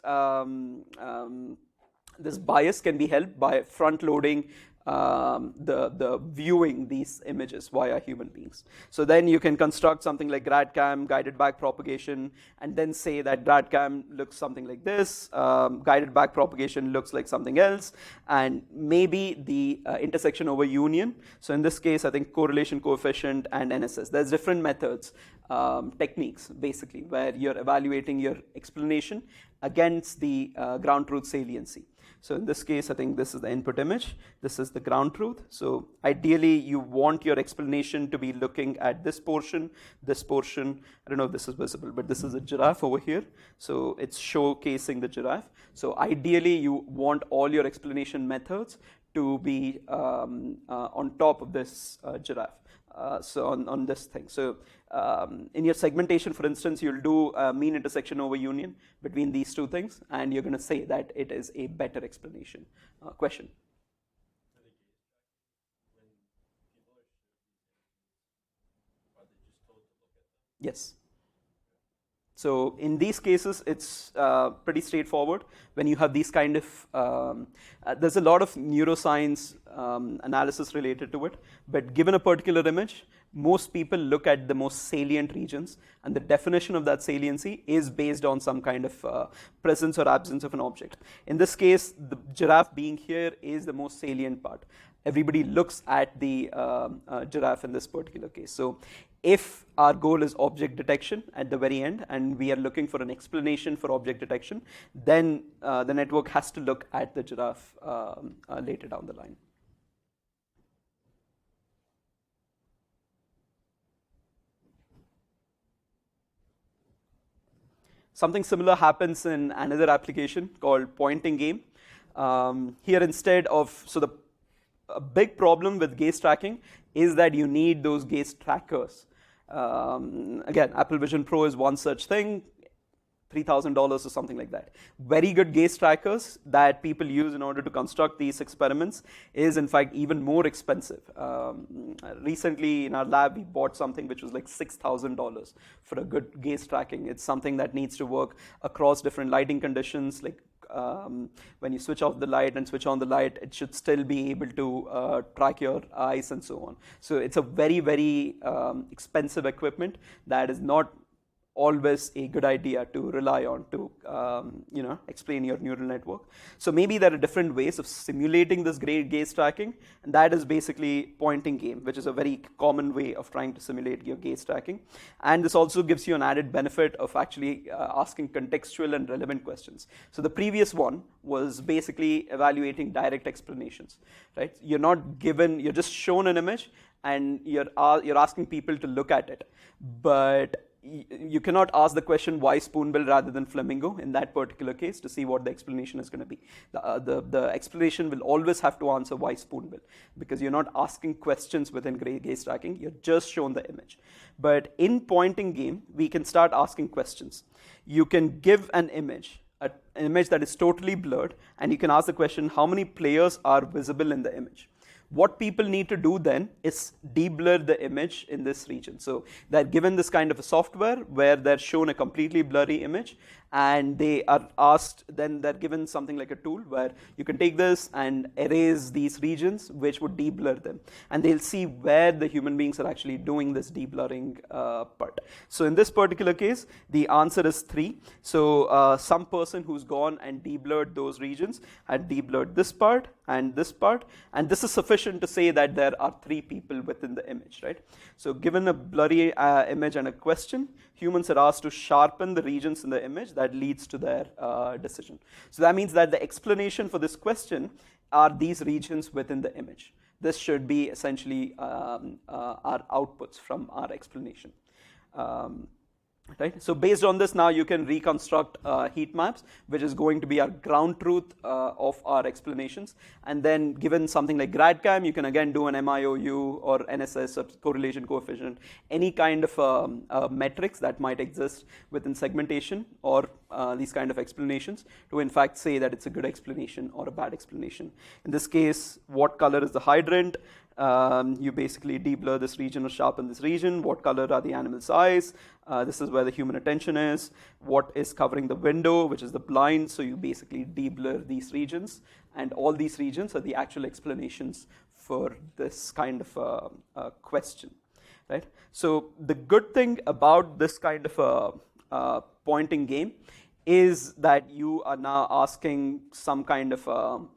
This bias can be helped by front-loading the viewing these images via human beings. So then you can construct something like GradCam, guided back propagation, and then say that GradCam looks something like this, guided back propagation looks like something else, and maybe the intersection over union. So in this case, I think correlation coefficient and NSS. There's different methods, techniques, basically, where you're evaluating your explanation against the ground truth saliency. So in this case, I think this is the input image. This is the ground truth. So ideally, you want your explanation to be looking at this portion, this portion. I don't know if this is visible, but this is a giraffe over here. So it's showcasing the giraffe. So ideally, you want all your explanation methods to be on top of this giraffe. So on this thing. So in your segmentation, for instance, you'll do a mean intersection over union between these two things, and you're going to say that it is a better explanation. Question? Yes. So in these cases, it's pretty straightforward. When you have these kind of, there's a lot of neuroscience analysis related to it, but given a particular image, most people look at the most salient regions, and the definition of that saliency is based on some kind of presence or absence of an object. In this case, the giraffe being here is the most salient part. Everybody looks at the giraffe in this particular case. So if our goal is object detection at the very end, and we are looking for an explanation for object detection, then the network has to look at the giraffe later down the line. Something similar happens in another application called pointing game. Here instead of, so a big problem with gaze tracking is that you need those gaze trackers. Again, Apple Vision Pro is one such thing, $3,000 or something like that. Very good gaze trackers that people use in order to construct these experiments is in fact even more expensive. Recently in our lab, we bought something which was like $6,000 for a good gaze tracking. It's something that needs to work across different lighting conditions, like when you switch off the light and switch on the light, it should still be able to track your eyes and so on. So it's a very, very expensive equipment that is not always a good idea to rely on to explain your neural network. So maybe there are different ways of simulating this gaze tracking, and that is basically pointing game, which is a very common way of trying to simulate your gaze tracking. And this also gives you an added benefit of actually asking contextual and relevant questions. So the previous one was basically evaluating direct explanations, right? You're not given, you're just shown an image and you're asking people to look at it, but you cannot ask the question why spoonbill rather than flamingo in that particular case to see what the explanation is going to be. The explanation will always have to answer why spoonbill, because you're not asking questions within gaze tracking, you're just shown the image. But in pointing game, we can start asking questions. You can give an image that is totally blurred, and you can ask the question, how many players are visible in the image? What people need to do then is de-blur the image in this region. So they're given this kind of a software where they're shown a completely blurry image, and they are asked, then they're given something like a tool where you can take this and erase these regions which would de-blur them. And they'll see where the human beings are actually doing this de-blurring part. So in this particular case, the answer is 3. So some person who's gone and de-blurred those regions had de-blurred this part, and this is sufficient to say that there are 3 people within the image, right? So given a blurry image and a question, humans are asked to sharpen the regions in the image that leads to their decision. So that means that the explanation for this question are these regions within the image. This should be essentially our outputs from our explanation. Right? So based on this, now you can reconstruct heat maps, which is going to be our ground truth of our explanations. And then given something like GradCam, you can again do an MIOU or NSS or correlation coefficient, any kind of metrics that might exist within segmentation or these kind of explanations to in fact say that it's a good explanation or a bad explanation. In this case, what color is the hydrant? You basically deblur this region or sharpen this region. What color are the animal's eyes? This is where the human attention is. What is covering the window, which is the blind? So you basically deblur these regions, and all these regions are the actual explanations for this kind of a question, right? So the good thing about this kind of a pointing game is that you are now asking some kind of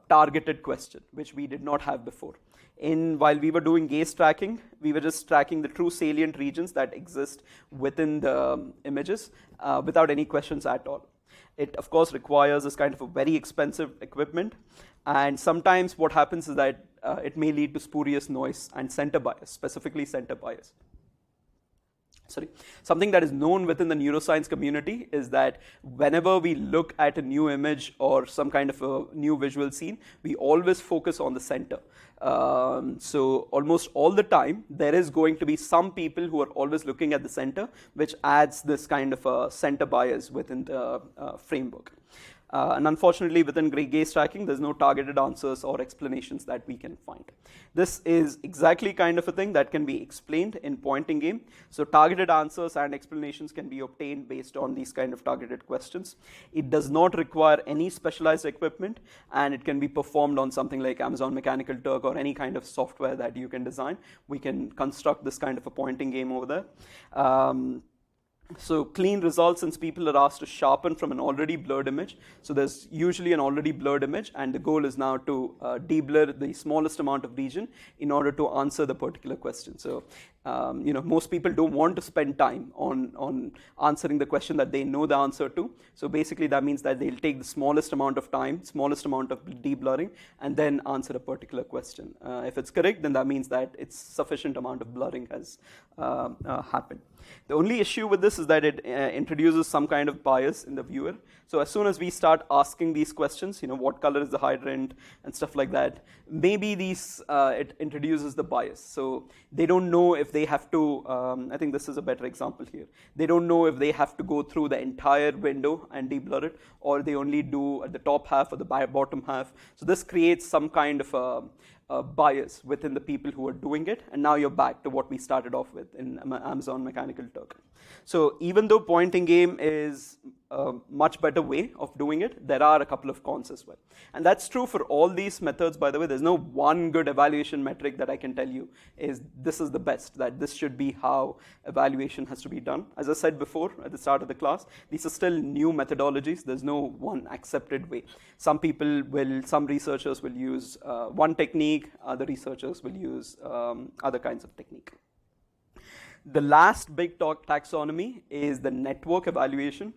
targeted question, which we did not have before. While we were doing gaze tracking, we were just tracking the true salient regions that exist within the images without any questions at all. It, of course, requires this kind of a very expensive equipment, and sometimes what happens is that it may lead to spurious noise and center bias, specifically center bias. Something that is known within the neuroscience community is that whenever we look at a new image or some kind of a new visual scene, we always focus on the center. So almost all the time, there is going to be some people who are always looking at the center, which adds this kind of a center bias within the framework. And unfortunately, within gaze tracking, there's no targeted answers or explanations that we can find. This is exactly kind of a thing that can be explained in pointing game. So targeted answers and explanations can be obtained based on these kind of targeted questions. It does not require any specialized equipment, and it can be performed on something like Amazon Mechanical Turk or any kind of software that you can design. We can construct this kind of a pointing game over there. So clean results, since people are asked to sharpen from an already blurred image. So there's usually an already blurred image, and the goal is now to deblur the smallest amount of region in order to answer the particular question. So most people don't want to spend time on answering the question that they know the answer to. So basically that means that they'll take the smallest amount of time, smallest amount of deblurring, and then answer a particular question. If it's correct, then that means that it's sufficient amount of blurring has happened. The only issue with this is that it introduces some kind of bias in the viewer. So as soon as we start asking these questions, what color is the hydrant and stuff like that, maybe it introduces the bias. So they don't know if they have to, I think this is a better example here. They don't know if they have to go through the entire window and deblur it, or they only do at the top half or the bottom half. So this creates some kind of a bias within the people who are doing it, and now you're back to what we started off with in Amazon Mechanical Turk. So even though pointing game is a much better way of doing it, there are a couple of cons as well. And that's true for all these methods, by the way. There's no one good evaluation metric that I can tell you is this is the best, that this should be how evaluation has to be done. As I said before at the start of the class, these are still new methodologies. There's no one accepted way. Some researchers will use one technique, other researchers will use other kinds of technique. The last big taxonomy is the network evaluation.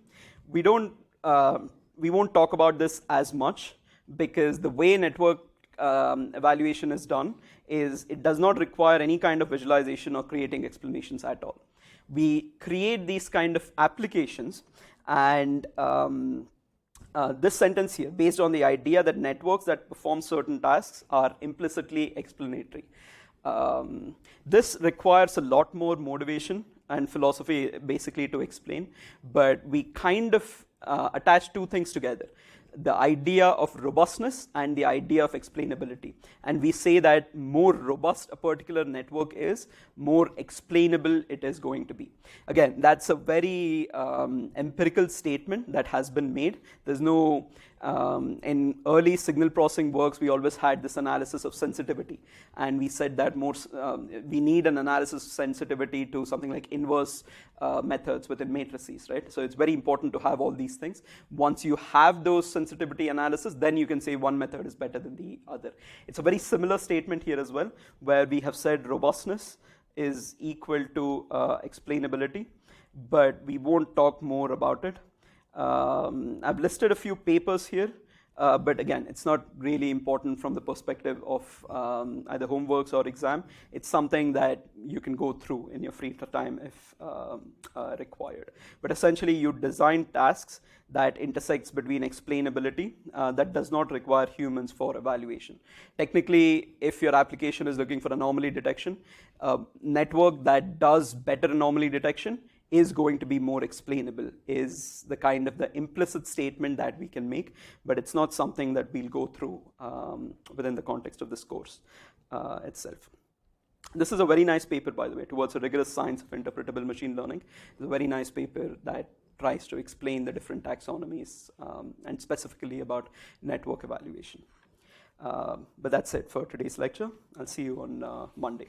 We won't talk about this as much because the way network evaluation is done is it does not require any kind of visualization or creating explanations at all. We create these kind of applications, and this sentence here, based on the idea that networks that perform certain tasks are implicitly explanatory. This requires a lot more motivation and philosophy basically to explain, but we kind of attach two things together: the idea of robustness and the idea of explainability. And we say that more robust a particular network is, more explainable it is going to be. Again, that's a very empirical statement that has been made. There's no, in early signal processing works, we always had this analysis of sensitivity. And we said that we need an analysis of sensitivity to something like inverse methods within matrices, right? So it's very important to have all these things. Once you have those sensitivity analysis, then you can say one method is better than the other. It's a very similar statement here as well, where we have said robustness is equal to explainability, but we won't talk more about it. I've listed a few papers here, but again, it's not really important from the perspective of either homeworks or exam. It's something that you can go through in your free time if required. But essentially, you design tasks that intersects between explainability that does not require humans for evaluation. Technically, if your application is looking for anomaly detection, a network that does better anomaly detection is going to be more explainable, is the kind of the implicit statement that we can make, but it's not something that we'll go through within the context of this course itself. This is a very nice paper, by the way, Towards a Rigorous Science of Interpretable Machine Learning. It's a very nice paper that tries to explain the different taxonomies and specifically about network evaluation. But that's it for today's lecture. I'll see you on Monday.